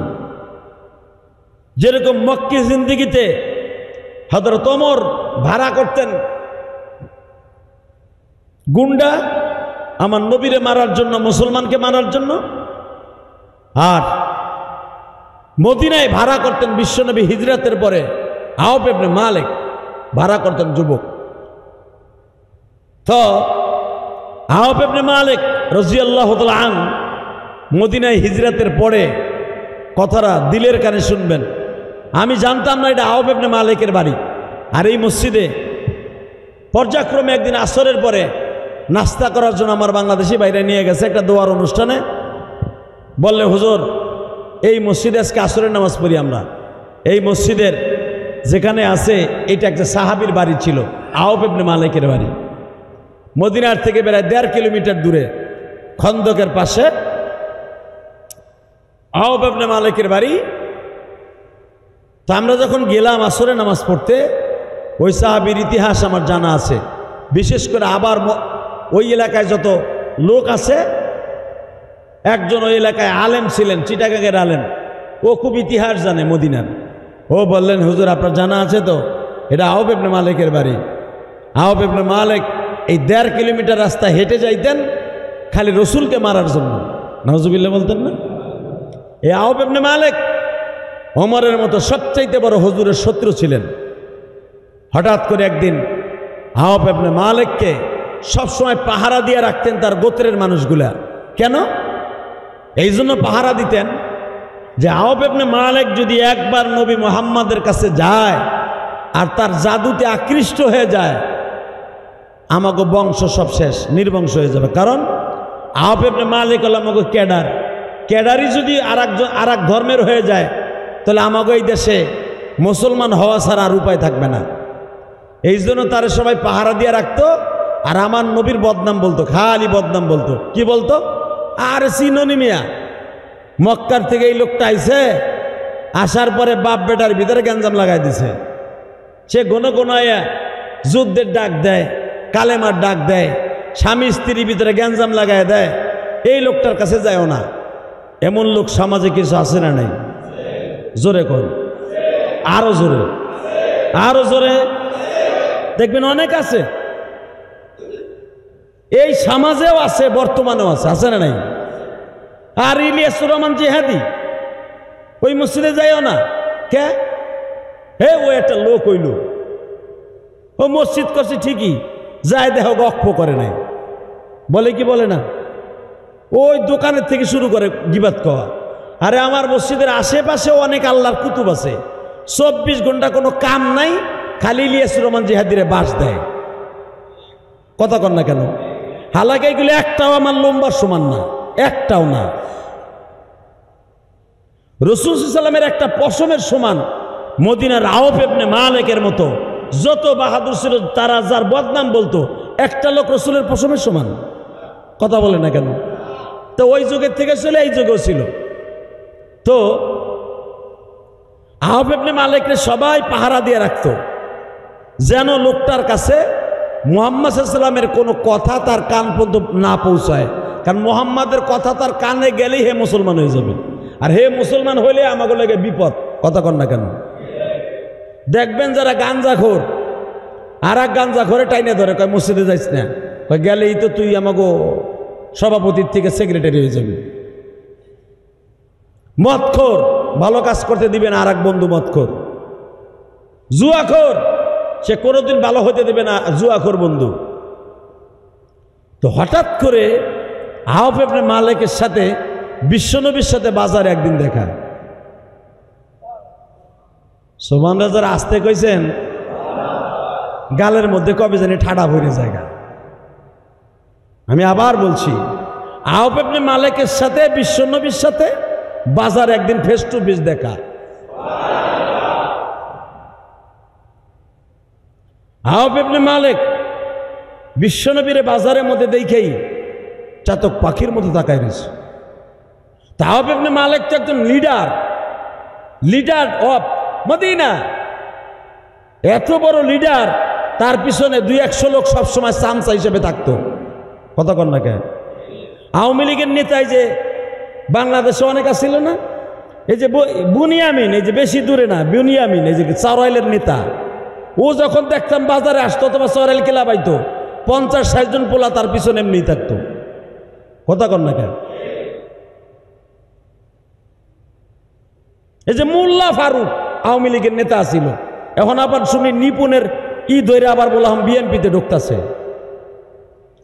যেরকম মক্কি জিন্দেগিতে হযরত ওমর ভাড়া করতেন গুন্ডা আমার নবীরে মারার জন্য, মুসলমানকে মারার জন্য, আর মদিনায় ভাড়া করতেন বিশ্বনবী হিজরাতের পরে আওফ ইবনে মালিক ভাড়া করতেন যুবক। তো আওফ ইবনে মালিক রাদিয়াল্লাহু তাআলা আনহু মদিনায় হিজরাতের পরে, কথাটা দিলের কানে শুনবেন, আমি জানতাম না এটা আওফ ইবনে মালিকের বাড়ি। আর এই মসজিদে পর্যায়ক্রমে একদিন আসরের পরে নাস্তা করার জন্য আমার বাংলাদেশি বাইরে নিয়ে গেছে একটা দোয়ার অনুষ্ঠানে। বললে, হুজুর এই মসজিদে আজকে আসরের নামাজ পড়ি আমরা। এই মসজিদের যেখানে আছে এটা একটা সাহাবীর বাড়ি ছিল, আওফ ইবনে মালিকের বাড়ি। মদিনার থেকে প্রায় 1.5 কিলোমিটার দূরে খন্দকের পাশে আওফ ইবনে মালিকের বাড়ি। তো আমরা যখন গেলাম আসরে নামাজ পড়তে, ওই সাহাবীর ইতিহাস আমার জানা আছে। বিশেষ করে আবার ওই এলাকায় যত লোক আছে, একজন ওই এলাকায় আলেম ছিলেন, চিটাগাঙ্গের আলেম, ও খুব ইতিহাস জানে মদিনার। ও বললেন, হুজুর আপনার জানা আছে তো এটা আওফ ইবনে মালিকের বাড়ি। আওফ ইবনে মালিক এই 1.5 কিলোমিটার রাস্তা হেঁটে যাইতেন খালি রসুলকে মারার জন্য। নাউজুবিল্লাহ বলতেন না? এই আওফ ইবনে মালিক ওমরের মতো সবচাইতে বড় হুজুরের শত্রু ছিলেন। হঠাৎ করে একদিন আওফ ইবনে মালিককে সবসময় পাহারা দিয়ে রাখতেন তার গোত্রের মানুষগুলা। কেন? এই জন্য পাহারা দিতেন যে আওফ ইবনে মালিক যদি একবার নবী মুহাম্মাদের কাছে যায় আর তার জাদুতে আকৃষ্ট হয়ে যায়, আমাকে বংশ সব শেষ, নির্বংশ হয়ে যাবে। কারণ আওফ ইবনে মালিক হল আমাকে ক্যাডারই যদি আর এক ধর্মের হয়ে যায়, তাহলে আমাকে এই দেশে মুসলমান হওয়া ছাড়া আর উপায় থাকবে না। এই জন্য তারা সবাই পাহারা দিয়ে রাখতো। আর আমার নবীর বদনাম বলতো, খালি বদনাম বলতো। কি বলতো? আর চিননি মিয়া, মক্কার থেকে এই লোকটা আইছে, আসার পরে বাপ বেটার ভিতরে গ্যাঞ্জাম লাগাই দিছে। সে কোনো যুদ্ধের ডাক দেয়, কালেমার ডাক দেয়, স্বামী স্ত্রীর ভিতরে গ্যাঞ্জাম লাগাই দেয়। এই লোকটার কাছে যায়ও না। এমন লোক সমাজে কিছু আছে না নাই? জোরে কর, আরো জোরে, আরো জোরে। দেখবেন অনেক আছে, এই সমাজেও আছে, বর্তমানেও আছে, আছে না নাই? আর ইলিয়াসুর রহমান জিহাদি ওই মসজিদে যাইও না। কে? হে, ও একটা লোক, ওই লোক ও মসজিদ করছে ঠিকই, যায় দেহ গপ্প করে নাই। বলে কি বলে না? ওই দোকানের থেকে শুরু করে গিবাত কওয়া। আরে আমার মসজিদের আশেপাশেও অনেক আল্লাহর কুতুব আছে, 24 ঘন্টা কোনো কাম নাই, খালি ইলিয়াসুর রহমান জিহাদিরে বাস দেয়। কথা কন না কেন? হালাকে এগুলো একটাও আমার লম্বার সমান না, একটাও না। রাসূল সাল্লাল্লাহু আলাইহি ওয়াসাল্লামের একটা পশমের সমান মদিনার আওফ ইবনে মালিকের মতো যত বাহাদুর ছিল, তারা যার বদনাম বলতো, একটা লোক রাসূলের পশমের সমান। কথা বলে না কেন? তো ওই যুগের থেকে ছিল, এই যুগেও ছিল। তো আওফ ইবনে মালিককে সবাই পাহারা দিয়ে রাখতো, যেন লোকটার কাছে মুহাম্মদ সাল্লাল্লাহু আলাইহি ওয়াসাল্লামের কোনো কথা তার কান পর্যন্ত না পৌঁছায়। কারণ মুহাম্মাদের কথা তার কানে গেলেই হে মুসলমান হয়ে যাবে, আর হে মুসলমান হইলে আমাকে লাগে বিপদ। কথা কন না কেন? দেখবেন যারা গাঞ্জাখোর, আর এক গাঞ্জাখোরে টাইনে ধরে, কয় মসজিদে যাইস না, কয় গেলেই তো তুই আমাকে সভাপতির থেকে সেক্রেটারি হয়ে যাবি। মদখোর, ভালো কাজ করতে দিবে না আর এক বন্ধু মদখোর। জুয়াখোর, সে কোনোদিন ভালো হতে দেবে না জুয়াখোর বন্ধু। তো হঠাৎ করে আওফ ইবনে মালিকের সাথে বিশ্বনবীর সাথে বাজারে একদিন দেখা। সোমান রাজার আসতে কইছেন, গালের মধ্যে কবে জানি ঠাডা ভরে জায়গা। আমি আবার বলছি, আওফ ইবনে মালিকের সাথে বিশ্বনবীর সাথে বাজারে একদিন ফেস টু ফেস দেখা। আওফ ইবনে মালিক বিশ্বনবীর বাজারের মধ্যে দেখেই চাতক পাখির মতো তাকায় রয়েছে। তা আওফ ইবনে মালিক তো একজন লিডার অফ মদিনা, এত বড় লিডার, তার পিছনে 200 লোক সবসময় চামচা হিসেবে থাকতো। কথা কন না কেন? আওয়ামী লীগের নেতাই যে বাংলাদেশে অনেক আসছিল না, এই যে বুনিয়ামিন, এই যে বেশি দূরে না, বুনিয়ামিন, এই যে চারাইলের নেতা, ও যখন দেখতাম বাজারে আসতো অথবা চারাইল কেলা পাইতো, 50-60 জন পোলা তার পিছনে এমনি থাকতো। কথা কন না কেন? এই যে মোল্লা ফারুক আওয়ামী লীগের নেতা ছিল, এখন আবার শুনি নিপুণের ধরে আবার বললাম বিএনপিতে ঢুকতেছে।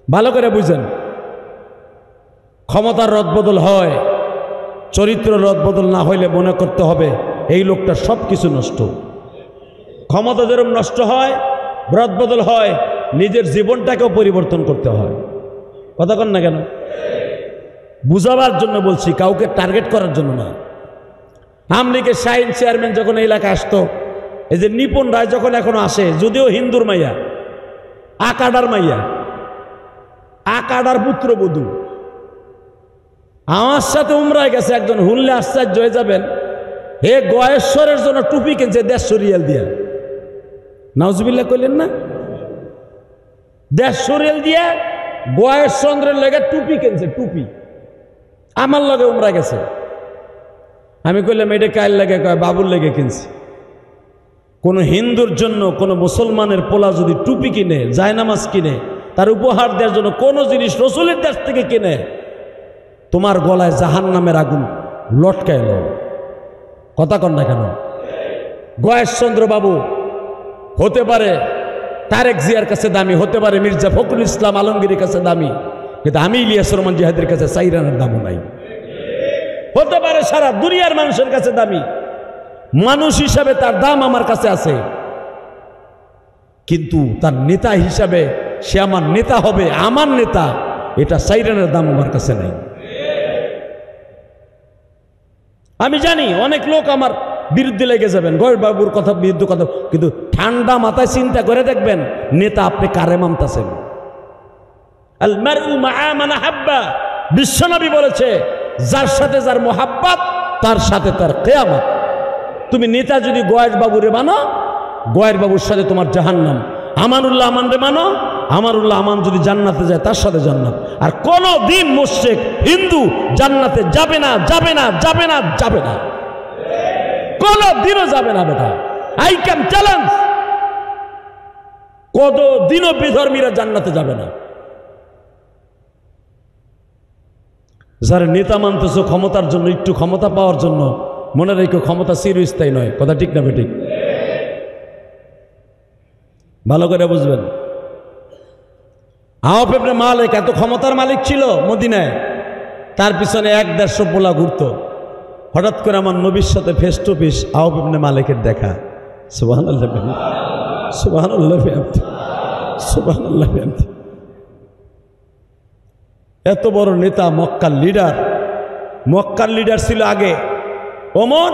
ভালো করে বুঝেন, ক্ষমতার রদবদল হয়, চরিত্র রদবদল না হইলে মনে করতে হবে এই লোকটা সব কিছু নষ্ট। ক্ষমতা যেরকম নষ্ট হয়, রদবদল হয়, নিজের জীবনটাকেও পরিবর্তন করতে হয়। কথা কন না কেন? বুঝাবার জন্য বলছি, কাউকে টার্গেট করার জন্য না। আওয়ামী লীগের শাহিন চেয়ারম্যান যখন এই এলাকায় আসতো, এই যে নিপুণ রায় যখন এখনো আসে, যদিও হিন্দুর মাইয়া, আকাডার মাইয়া, আকাডার পুত্রবধূ, আমার সাথে উমরায় গেছে একজন, হুনলে আশ্চর্য হয়ে যাবেন। হে গয়েশ্বরের জন্য টুপি কিনছে 150 রিয়াল দিয়া। নাউজুবিল্লাহ কইলেন না? 150 রিয়াল দিয়া গয়েশচন্দ্রের লেগে টুপি কিনছে, টুপি। আমার লগে উমরা গেছে। আমি কইলাম এটা কার লাগে? কয় বাবুর লেগে কিনছি। কোনো হিন্দুর জন্য কোনো মুসলমানের পোলা যদি টুপি কিনে, জায়নামাজ কিনে, তার উপহার দেওয়ার জন্য কোনো জিনিস রসুলের দেশ থেকে কিনে, তোমার গলায় জাহান্নামের আগুন লটকায় লো। কথা কন না কেন? গয়েশচন্দ্র বাবু হতে পারে তারেক জিয়ার কাছে দামি, হতে পারে মির্জা ফখরুল ইসলাম আলমগীরের কাছে দামি, কিন্তু আমি ইলিয়াস রহমান জিহাদের কাছে চাইরানের দামও নাই। হতে পারে সারা দুনিয়ার মানুষের কাছে দামি, মানুষ হিসাবে তার দাম আমার কাছে আছে, কিন্তু তার নেতা হিসাবে সে আমার নেতা হবে, আমার নেতা, এটা চাইরানের দাম আমার কাছে নাই। আমি জানি অনেক লোক আমার বিরুদ্ধে লেগে যাবেন, গয়েশ বাবুর কথা বিরুদ্ধে কথা, কিন্তু ঠান্ডা মাথায় চিন্তা করে দেখবেন নেতা আপনি কারে মানতেছেন। আল মারউ মাআ মান আহাব্বা, বিশ্বনবী বলেছে যার সাথে যার মোহাব্বত তার সাথে তার কিয়ামত। তুমি নেতা যদি গয়েশ বাবুরে মানো, গয়েশ বাবুর সাথে তোমার জাহান্নাম। আমানুল্লাহ আমান রে মানো, আমানুল্লাহ আমান যদি জান্নাতে যায় তার সাথে জান্নাত। আর কোনো দিন মুশরিক হিন্দু জান্নাতে যাবে না, যাবে না, যাবে না, যাবে না, কোনো দিনও যাবে না বেটা। আই ক্যান চ্যালেঞ্জ, কত দিনও বিধর্মীরা জান্নাতে যাবে না। যারা নেতা মানতেছ ক্ষমতার জন্য, একটু ক্ষমতা পাওয়ার জন্য, মনে রেখো ক্ষমতা চিরস্থায়ী নয়। কথা ঠিক না বেঠিক? ভালো করে বুঝবেন। আওফ ইবনে মালিক এত ক্ষমতার মালিক ছিল মদিনায়, তার পিছনে 1-150 পোলা ঘুরত। হঠাৎ করে আমার নবীর সাথে ফেস টু ফেস আওফ ইবনে মালিকের দেখা। সুবহানাল্লাহ, সুবহানাল্লাহ, সুবহানাল্লাহ। এত বড় নেতা, মক্কার লিডার। মক্কার লিডার ছিল আগে ওমর,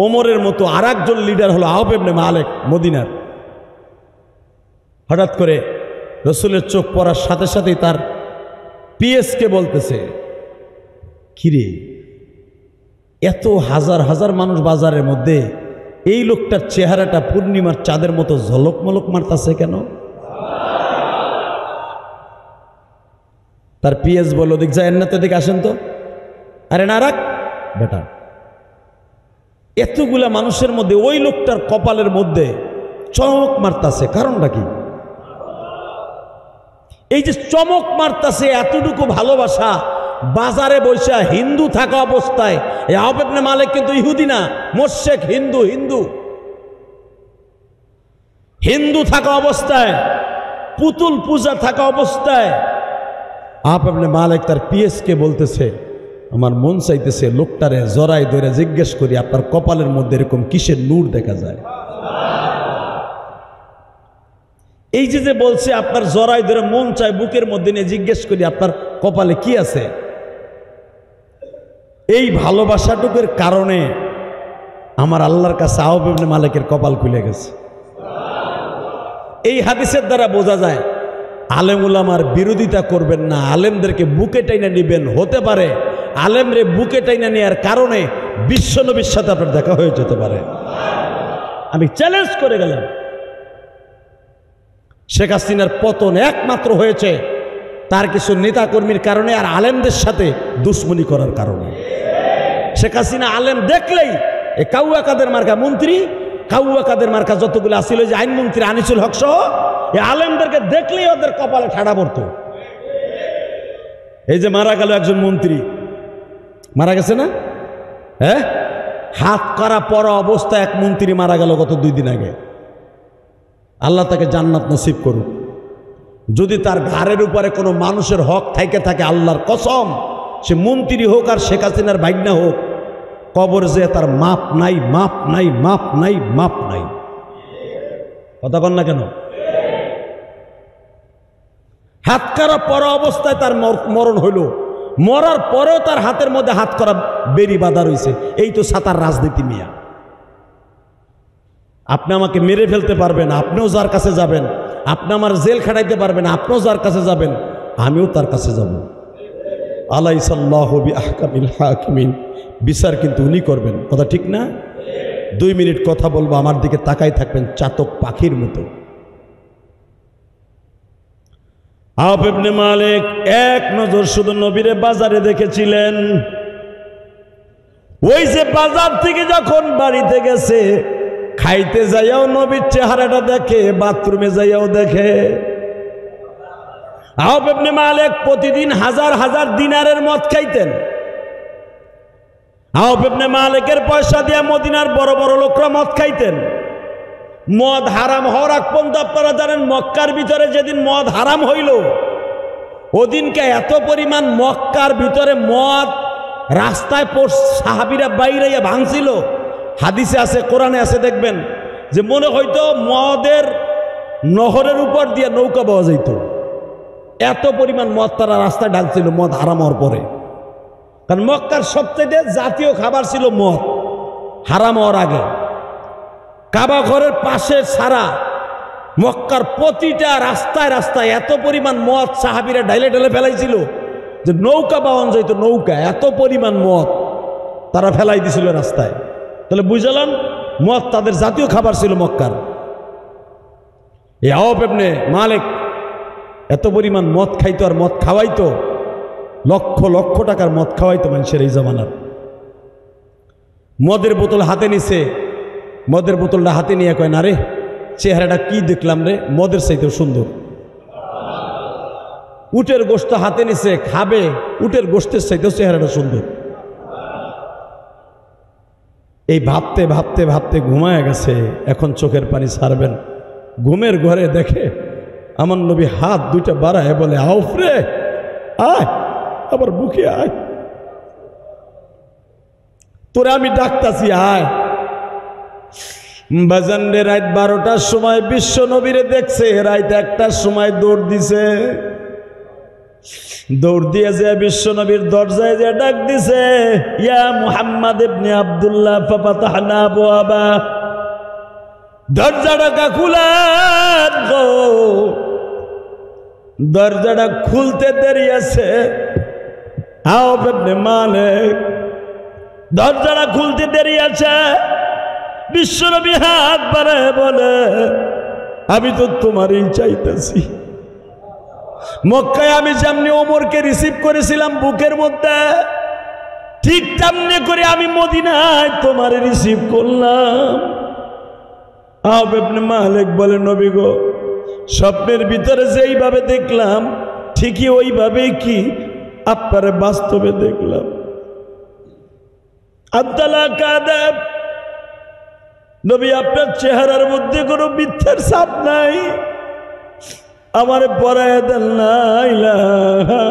ওমরের মতো আর একজন লিডার হলো আওফ ইবনে মালিক মদিনার। হঠাৎ করে রসুলের চোখ পড়ার সাথে সাথেই তার পিএসকে বলতেছে, কিরে এত হাজার হাজার মানুষ বাজারের মধ্যে এই লোকটার চেহারাটা পূর্ণিমার চাঁদের মতো ঝলক মলক মারতাছে কেন? তার পিএস বলল, দেখ যায় না তো, দিকে আসেন তো। আরে না রাখ বেটা, এতগুলা মানুষের মধ্যে ওই লোকটার কপালের মধ্যে চমক মারতাছে, কারণটা কি? এই যে চমক মারতাছে, এতটুকু ভালোবাসা, বাজারে বৈশা হিন্দু থাকা অবস্থায়, এই আওফ ইবনে মালিক কিন্তু ইহুদি না, মুশরিক, হিন্দু, হিন্দু হিন্দু থাকা অবস্থায়, পুতুল পূজা থাকা অবস্থায় আওফ ইবনে মালিক তার পিএসকে বলতেছে, আমার মন চাইতেছে লোকটারে জড়াই ধরে জিজ্ঞেস করি, আপনার কপালের মধ্যে এরকম কিসের নূর দেখা যায়? এই যে বলছে আপনার জড়াই ধরে মন চায়, বুকের মধ্যে নিয়ে জিজ্ঞেস করি আপনার কপালে কি আছে। এই ভালোবাসাটুকুর কারণে আমার আল্লাহর কাছে আওফ ইবনে মালিকের কপাল খুলে গেছে। এই হাদিসের দ্বারা বোঝা যায় আলেম উলামার বিরোধিতা করবেন না, আলেমদেরকে বুকে টাইনা নিবেন। হতে পারে আলেমরে বুকে টাইনা নেওয়ার কারণে বিশ্বনবীর সাথে আপনার দেখা হয়ে যেতে পারে। আমি চ্যালেঞ্জ করে গেলাম, শেখ হাসিনার পতন একমাত্র হয়েছে তার কিছু নেতাকর্মীর কারণে আর আলেমদের সাথে দুশ্মনী করার কারণে। শেখ হাসিনা আলেম দেখলেই এ কাউয়া কাদের মার্কা মন্ত্রী, কাউয়া কাদের মার্কা যতগুলো আসছিল, যে আইনমন্ত্রী আনিসুল হক সহ, এই আলেমদেরকে দেখলেই ওদের কপালে ঠাড়া পড়তো। এই যে মারা গেল একজন মন্ত্রী, মারা গেছে না? হ্যাঁ, হাত করা পরা অবস্থায় এক মন্ত্রী মারা গেল গত 2 দিন আগে। আল্লাহ তাকে জান্নাত নসিব করুক। যদি তার ঘাড়ের উপরে কোনো মানুষের হক থাইকে থাকে, আল্লাহর কসম, সে মন্ত্রী হোক আর শেখ হাসিনার ভাগ্না হোক, কবর যে তার মাপ নাই, মাপ নাই, মাপ নাই, মাপ নাই। কথা বল না কেন? হাত করা পরা অবস্থায় তার মরণ হইল, মরার পরেও তার হাতের মধ্যে হাত করা বেরি বাঁধা রয়েছে। এই তো সাতার রাজনীতি মিয়া। আপনি আমাকে মেরে ফেলতে পারবেন, আপনিও যার কাছে যাবেন। আপনি আমার জেল খাটাইতে পারবেন, আপনিও যার কাছে যাবেন, আমিও তার কাছে যাব। আলাইসাল্লাহু বিআহকামিল হাকিমিন, বিচার কিন্তু উনি করবেন। কথা ঠিক না? 2 মিনিট কথা বলবো, আমার দিকে তাকাই থাকবেন চাতক পাখির মতো। আওফ ইবনে মালিক এক নজর শুধু নবীরে বাজারে দেখেছিলেন। ওই যে বাজার থেকে যখন বাড়িতে গেছে, খাইতে যাইয়াও নবীর চেহারাটা দেখে, বাথরুমে যাইয়াও দেখে। আওফ ইবনে মালিক প্রতিদিন হাজার হাজার দিনারের মদ খাইতেন। আওফ ইবনে মালিকের পয়সা দিয়ে মদিনার বড় বড় লোকরা মদ খাইতেন। মদ হারাম হওয়ার আগ পর্যন্ত আপনারা জানেন মক্কার ভিতরে যেদিন মদ হারাম হইল ওদিনকে এত পরিমাণ মক্কার ভিতরে মদ রাস্তায় সাহাবীরা বাইরে ভাঙছিল। হাদিসে আছে, কোরআনে আছে, দেখবেন যে মনে হয়তো মদের নহরের উপর দিয়ে নৌকা পাওয়া যাইত, এত পরিমাণ মদ তারা রাস্তায় ঢালছিল মদ হারাম হওয়ার পরে। কারণ মক্কার সবচেয়ে জাতীয় খাবার ছিল মদ হারাম হওয়ার আগে। কাবা ঘরের পাশে ছাড়া মক্কার প্রতিটা রাস্তায় রাস্তায় এত পরিমাণ মদ সাহাবীরা ঢাইলে ঢেলে ফেলাইছিল যে নৌকা পাওয়া যাইতো, নৌকা, এত পরিমাণ মদ তারা ফেলাই দিছিল রাস্তায়। তাহলে বুঝলাম মদ তাদের জাতীয় খাবার ছিল মক্কার। এই আওফ ইবনে মালিক এত পরিমাণ মদ খাইতো আর মদ খাওয়াইতো, লক্ষ লক্ষ টাকার মদ খাওয়াইতো মানুষের এই জামানার। মদের বোতল হাতে নিছে, মদের বোতলটা হাতে নিয়ে কয়, না রে চেহারাটা কি দেখলাম রে, মদের চাইতেও সুন্দর। উটের গোশত হাতে নিছে, খাবে, উটের গোশতের চাইতেও চেহারাটা সুন্দর। এই ভাবতে ভাবতে ভাবতে ঘুমায় গেছে। এখন চোখের পানি ছাড়বেন। ঘুমের ঘরে দেখে আমার নবী হাত দুইটা বাড়ায় বলে, আওফ রে আয়, আবার বুকে আয়, তোরে আমি ডাকতাছি, আয়। বাজান রে, রাত 12টার সময় বিশ্ব নবীরে দেখছে, রাত 1টার সময় দৌড় দিছে। দৌড় দিয়ে যে বিশ্ব নবীর দরজায় যে ডাক দিছে, ইয়া মুহাম্মদ ইবনে আব্দুল্লাহ ফাতাহনা আবওয়াবা, দরজাটা খুলেন গো। দরজাটা খুলতে দেরি আছে। আওফ ইবনে মালিক দরজাটা খুলতে দেরি আছে। বিশ্বনবী হাত বাড়ায় বলে, আমি তো তোমারই চাইতেছি। মক্কায় আমি যেমনি ওমরকে রিসিভ করেছিলাম বুকের মধ্যে, ঠিক তেমনি করে আমি মদিনায় তোমার রিসিভ করলাম। আওফ ইবনে মালিক বলে, নবী গো, স্বপ্নের ভিতরে যেইভাবে দেখলাম ঠিকই ওইভাবেই কি আপনার বাস্তবে দেখলাম। আব্দুল্লাহ কাদেব, নবী আপনার চেহারার মধ্যে কোনো মিথ্যার ছাপ নাই, আমার পরায় দেন লা ইলাহা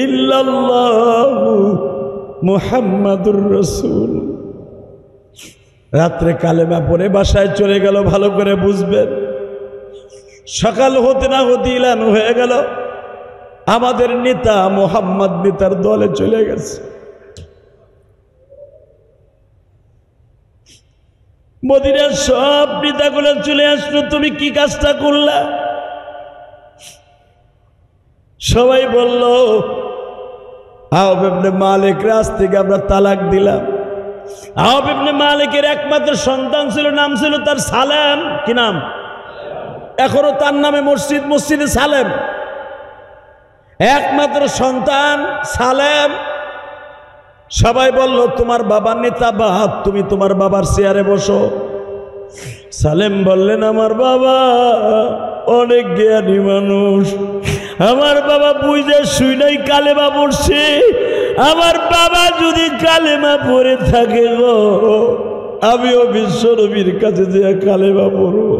ইল্লাল্লাহু মুহাম্মাদুর রাসূল। রাত্রে কালেমা পড়ে বাসায় চলে গেল। ভালো করে বুঝবেন, সকাল হতে না হতে ইলান হয়ে গেল আমাদের নেতা মোহাম্মদ নেতার দলে চলে গেছে। মদিনার সব নেতাগুলো চলে আসলো, তুমি কি কাজটা করলা? সবাই বলল, আওফ ইবনে মালিক রাজ থেকে আমরা তালাক দিলাম। আওফ ইবনে মালিকের একমাত্র সন্তান ছিল, নাম ছিল তার সালেম। কি নাম? এখনো তার নামে মসজিদ, মসজিদে সালেম। একমাত্র সন্তান সালেম। সবাই বলল, তোমার বাবার নেতা বাপ, তুমি তোমার বাবার চেয়ারে বসো। সালেম বললেন, আমার বাবা অনেক জ্ঞানী মানুষ, আমার বাবা বুঝে শুইনাই কালেমা পড়ছে। আমার বাবা যদি কালেমা পড়ে থাকে গো, আমিও বিশ্ব নবীর কাছে যে কালেমা পড়ব।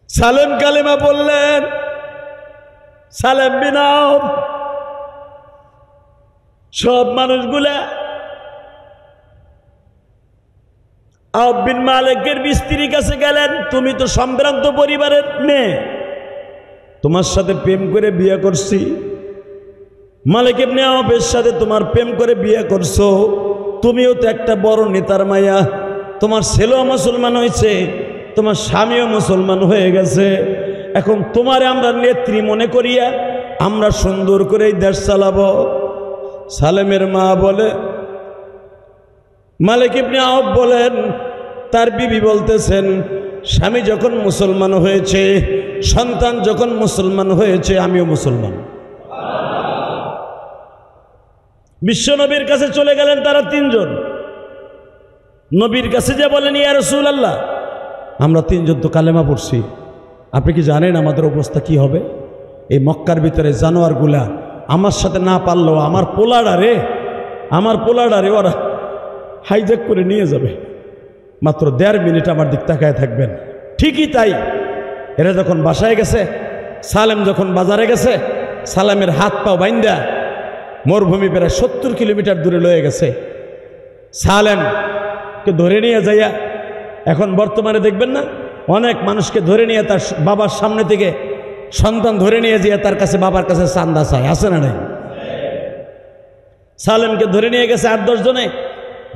সালেম কালেমা বললেন। সালেম বিন আওফ সব মানুষগুলা আওফ বিন মালিকের স্ত্রীর কাছে গেলেন, তুমি তো সম্ভ্রান্ত পরিবারের মেয়ে, তোমার সাথে প্রেম করে বিয়ে করছি। মালিক ইবনে আওফের সাথে তোমার প্রেম করে বিয়ে করছো, তুমিও তো একটা বড় নেতার মায়া, তোমার ছেলেও মুসলমান হয়েছে, তোমার স্বামীও মুসলমান হয়ে গেছে। এখন তোমারে আমরা নেত্রী মনে করিয়া আমরা সুন্দর করে এই দেশ চালাবো। সালেমের মা বলে, মালিক ইবনে আওফ বলেন, তার বিবি বলতেছেন, স্বামী যখন মুসলমান হয়েছে, সন্তান যখন মুসলমান হয়েছে, আমিও মুসলমান। বিশ্বনবীর কাছে চলে গেলেন তারা তিনজন। নবীর কাছে যে বলেন, ইয়া রাসূলুল্লাহ, আমরা তিনজন তো কালেমা পড়ছি, আপনি কি জানেন আমাদের অবস্থা কি হবে? এই মক্কার ভিতরে জানোয়ারগুলা আমার সাথে না পারলেও আমার পোলাডারে ওরা হাইজ্যাক করে নিয়ে যাবে, মাত্র 1.5 মিনিট আমার দিক তাকায় থাকবেন। ঠিকই তাই, এরা যখন বাসায় গেছে, সালেম যখন বাজারে গেছে, সালামের হাত পা বাইন্দা মরুভূমি প্রায় 70 কিলোমিটার দূরে লয়ে গেছে। সালেমকে ধরে নিয়ে যাইয়া, এখন বর্তমানে দেখবেন না অনেক মানুষকে ধরে নিয়ে তার বাবার সামনে থেকে সন্তান ধরে নিয়ে যেয়ে তার কাছে বাবার কাছে চান্দা চায়, আছে না নাই? সালেমকে ধরে নিয়ে গেছে 8-10 জনে,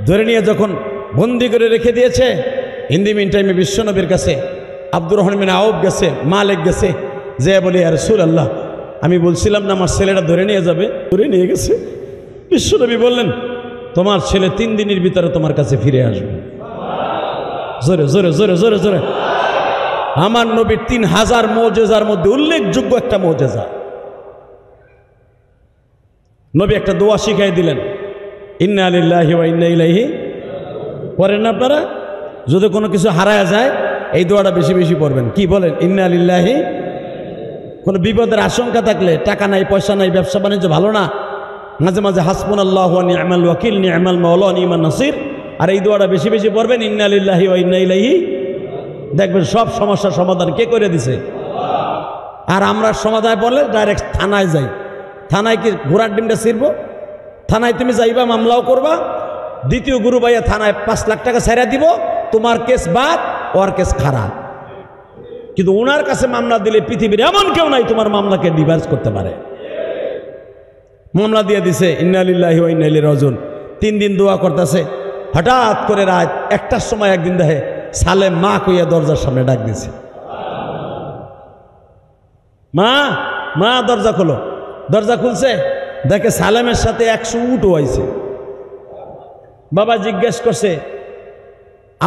ধরে নিয়ে যখন বন্দি করে রেখে দিয়েছে, ইন দি মিন টাইমে বিশ্বনবীর কাছে আব্দুর রহমান বিন আউফ গেছে, মালিক গেছে, যে বলি ইয়া রাসূলুল্লাহ, আমি বলছিলাম না আমার ছেলেটা ধরে নিয়ে যাবে, ধরে নিয়ে গেছে। বিশ্বনবী বললেন তোমার ছেলে 3 দিনের ভিতরে তোমার কাছে ফিরে আসবে। জোরে জোরে জোরে জোরে জোরে। আমার নবীর 3000 মুজিজার মধ্যে উল্লেখযোগ্য একটা মুজিজা, নবী একটা দোয়া শিখাই দিলেন, ইন্না লিল্লাহি ওয়া ইন্না ইলাইহি। পড়েন না আপনারা? যদি কোনো কিছু হারায় যায় এই দোয়াটা বেশি বেশি পড়বেন। কি বলেন? ইন্না লিল্লাহি। কোনো বিপদের আশঙ্কা থাকলে, টাকা নাই পয়সা নাই, ব্যবসা বাণিজ্য ভালো না, মাঝে মাঝে হাসবুনাল্লাহু ওয়া নি'মাল ওয়াকিল, নি'মাল মাওলা ওয়া নি'মান নাসির, আর এই দোয়াটা বেশি বেশি পড়বেন, ইন্না লিল্লাহি ওয়া ইন্না ইলাইহি। দেখবেন সব সমস্যার সমাধান কে করে দিছে? আর আমরা সমাধান বললে ডাইরেক্ট থানায় যাই। থানায় কি ঘোড়ার ডিমটা ছিড়বো? থানায় তুমি যাইবা, মামলাও করবা, দ্বিতীয় গুরু ভাইয়া থানায় 5 লাখ টাকা ছাইরা দিব, তোমার কেস বাদ, ওর কেস খারাপ। কিন্তু ওনার কাছে মামলা দিলে পৃথিবীর এমন কেউ নাই তোমার মামলাকে ডিভার্স করতে পারে। মামলা দিয়ে দিছে, ইন্না লিল্লাহি ওয়া ইন্না ইলাইহি রাজিউন। 3 দিন দোয়া করতেছে, হঠাৎ করে রাত 1টার সময় একদিন দেখে সালেম মা কইয়া দরজার সামনে ডাক দিছে, মা মা দরজা খোলো। দরজা খুলছে, দেখে সালেমের সাথে 100 উট হইছে। বাবা জিজ্ঞেস করছে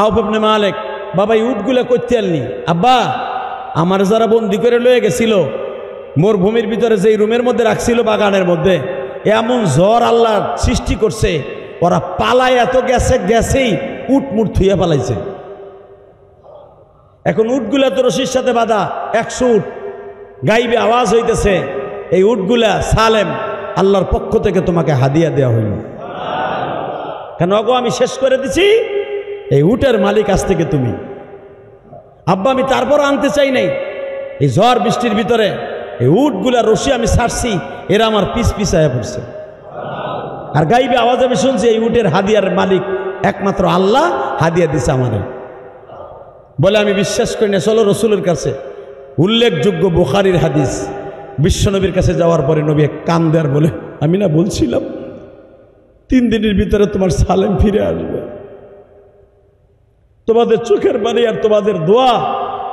আউফ ইবনে মালিক, বাবা এই উটগুলো করতে আনলি? আব্বা আমার যারা বন্দি করে লয়ে গেছিল মরুভূমির ভিতরে যেই রুমের মধ্যে রাখছিল বাগানের মধ্যে, এমন জ্বর আল্লাহ সৃষ্টি করছে, ওরা পালায় এত গেছেই উট মুট থুইয়া পালাইছে। এখন উটগুলা তো রশির সাথে বাঁধা, 100 উট, গাইবে আওয়াজ হইতেছে, এই উটগুলা সালেম আল্লাহর পক্ষ থেকে তোমাকে হাদিয়া দেওয়া হইল। কেন গো? আমি শেষ করে দিছি, এই উটের মালিক আজ থেকে তুমি। আব্বা আমি তারপর আনতে চাই নাই, এই ঝড় বৃষ্টির ভিতরে এই উটগুলা রশি আমি ছাড়ছি, এরা আমার পিছায়া পড়ছে। আর গাইবে আওয়াজ আমি শুনছি, এই উটের হাদিয়ার মালিক একমাত্র আল্লাহ হাদিয়া দিছে আমাদের। বলে আমি বিশ্বাস করি না, চলো রসুলের কাছে। উল্লেখযোগ্য বুখারীর হাদিস, বিশ্বনবীর কাছে যাওয়ার পরে নবী কান দেয়ার বলে, আমি না বলছিলাম 3 দিনের ভিতরে তোমার সালেম ফিরে আসবে। তোমাদের চোখের বাণী আর তোমাদের দোয়া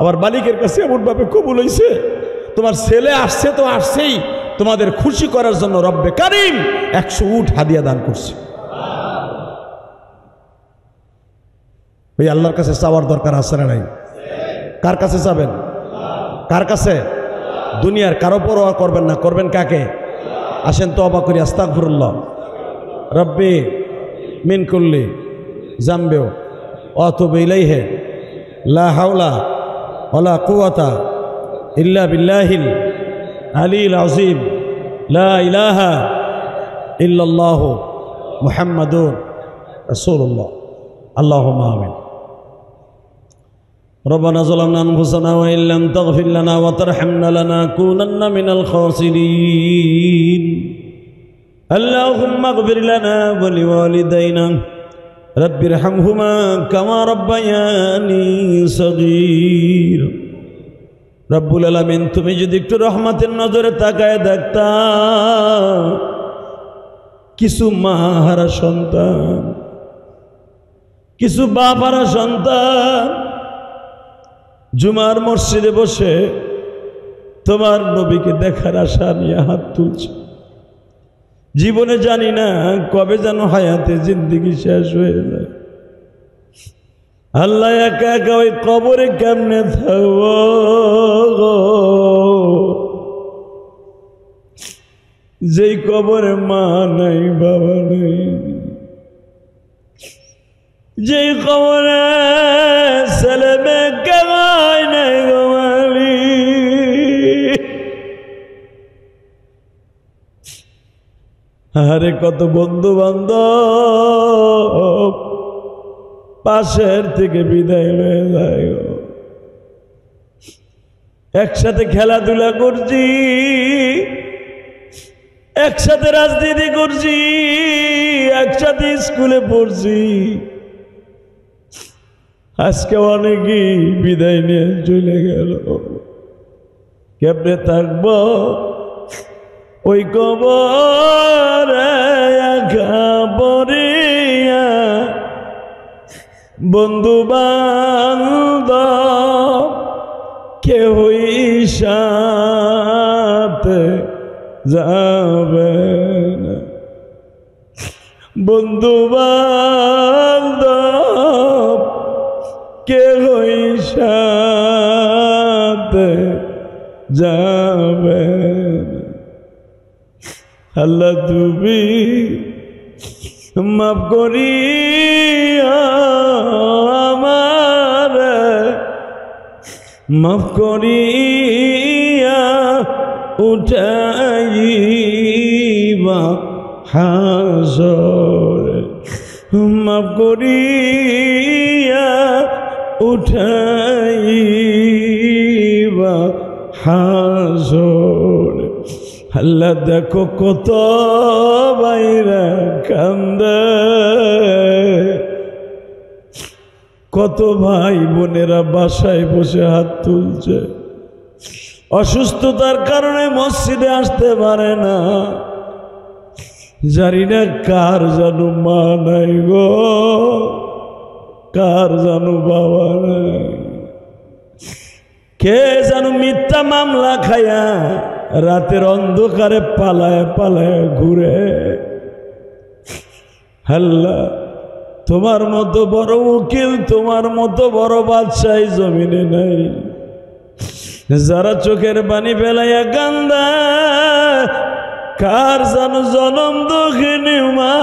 আমার মালিকের কাছে এমনভাবে কবুল হয়েছে, তোমার ছেলে আসছে তো আসছেই, তোমাদের খুশি করার জন্য রব্বে কারিম 100 উট হাদিয়া দান করছে। ওই আল্লাহর কাছে চাওয়ার দরকার আছে না নাই? কার কাছে যাবেন? কার কাছে? দুনিয়ার কারো পরোয়া করবেন না, করবেন কাকে? আসেন তওবা করি, আস্তাগফিরুল্লাহ রব্বি মিন কুল্লি জামবি ওয়া আতুবু ইলাইহি, লা হাওলা ওয়ালা কুওয়াতা ইল্লা বিল্লাহিল আলিয়্যিল আযীম, লা ইলাহা ইল্লাল্লাহু মুহাম্মাদুর রাসূলুল্লাহ। আল্লাহুম্মা আমিন। ربنا ظلمنا أنفسنا وإن لم تغفر لنا وترحمنا لنكونن من الخاسرين. اللهم اغفر لنا ولوالدينا رب ارحمهما كما ربياني صغيرا. রব্বুল আলামিন, তুমি যদি একটু রহমতের নজরে তাকায় দেখতা, কিছু মা হারা সন্তান, কিছু বাপ হারা সন্তান জুমার মসজিদে বসে তোমার নবীকে দেখার আশা নিয়ে হাত তুলছে। জীবনে জানি না কবে যেন হায়াতে জিন্দেগি শেষ হয়ে যায়। আল্লাহ একা একা ওই কবরে কেমনে থাকবো, যেই কবরে মা নাই বাবা নাই, যেই কবরে ছেলে মেয়ে কেমন নাই গোমালি, আরে কত বন্ধু বান্ধব পাশের থেকে বিদায় হয়ে যায়। একসাথে খেলাধুলা করছি, একসাথে রাজনীতি করছি, একসাথে স্কুলে পড়ছি, আজকে অনেকেই বিদায় নিয়ে চলে গেল। কেমনে থাকবো ওই কবরে একা পড়িয়া, বন্ধু বান্ধব কেহই সাথে যাবে না, বন্ধু বান্ধব কেহই সাথে যাবে না। আল্লাহ তুমি মাফ করিয়া আমারে, মাফ করিয়া উঠাইবা হাসরে, মাফ করিয়া উঠাইবা হাসরে। আল্লাহ দেখো কত বাইরা কান্দে, কত ভাই বোনেরা বাসায় বসে হাত তুলছে, অসুস্থতার কারণে মসজিদে আসতে পারে না। জানি না কার জানো মা নাই গো, কার জানো বাবা নাই, কে জানো মিথ্যা মামলা খায়া রাতের অন্ধকারে পালায় পালায় ঘুরে। আল্লাহ তোমার মতো বড় উকিল, তোমার মতো বড় বাদশাহ জমিনে নাই। যারা চোখের পানি ফেলাইয়া কান্দা, কার জানো জনম দুঃখিনী মা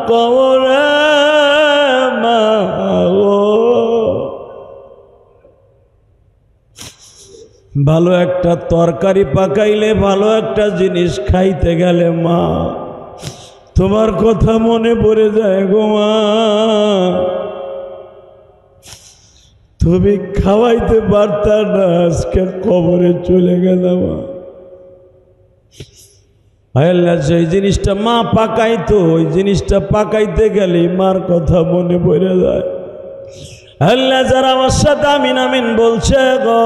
কবরে মা ও। ভালো একটা তরকারি পাকাইলে, ভালো একটা জিনিস খাইতে গেলে মা তোমার কথা মনে পড়ে যায় গো মা। তুমি খাওয়াইতে পারতা না, আজকে কবরে চলে গেলাম। আল্লাহ সেই জিনিসটা মা পাকাইতো, ওই জিনিসটা পাকাইতে গেলে মার কথা মনে পড়ে যায়। আল্লাহ যারা আমার সাথে আমিন আমিন বলছে গো,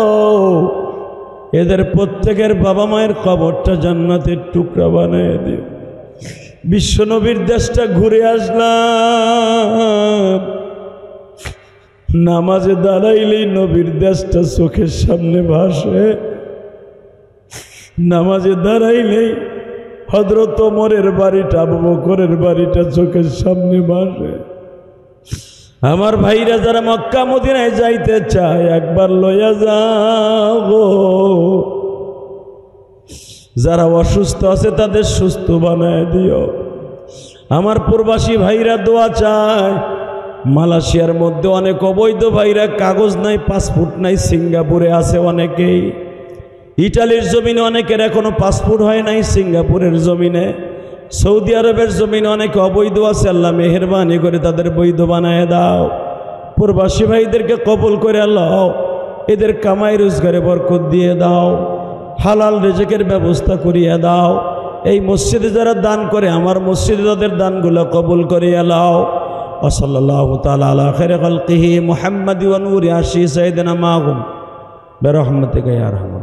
এদের প্রত্যেকের বাবা মায়ের কবরটা জান্নাতের টুকরা বানিয়ে দিও। বিশ্ব নবীর দেশটা ঘুরে আসলাম, নামাজে দাঁড়াইলেই নবীর দেশটা চোখের সামনে ভাসে, নামাজে দাঁড়াইলেই হযরত ওমরের বাড়িটা, আবু বকরের বাড়িটা চোখের সামনে ভাসে। আমার ভাইরা যারা মক্কা মদিনায় যাইতে চায় একবার লইয়া যাও। যারা অসুস্থ আছে তাদের সুস্থ বানায় দিও। আমার প্রবাসী ভাইরা দোয়া চায়। মালয়েশিয়ার মধ্যে অনেক অবৈধ ভাইরা, কাগজ নাই, পাসপোর্ট নাই, সিঙ্গাপুরে আছে অনেকেই। ইটালির জমিনে অনেকের এখনো পাসপোর্ট হয় নাই, সিঙ্গাপুরের জমিনে, সৌদি আরবের জমিনে অনেকে অবৈধ আছে। আল্লাহ মেহেরবানি করে তাদের বৈধ বানায় দাও। প্রবাসী ভাইদেরকে কবুল করে আল্লাহ এদের কামাই রোজগারে বরকত দিয়ে দাও, হালাল রিজিকের ব্যবস্থা করিয়ে দাও। এই মসজিদে যারা দান করে, আমার মসজিদে তাদের দানগুলো কবুল করিয়ে দাও। ওয়াসাল্লাল্লাহু তাআলা আলা খায়রি খালকিহি মুহাম্মাদি ওয়া নূরি আরশি সাইয়্যিদিনা মাহুম বিরহমাতিকা ইয়া আরহাম।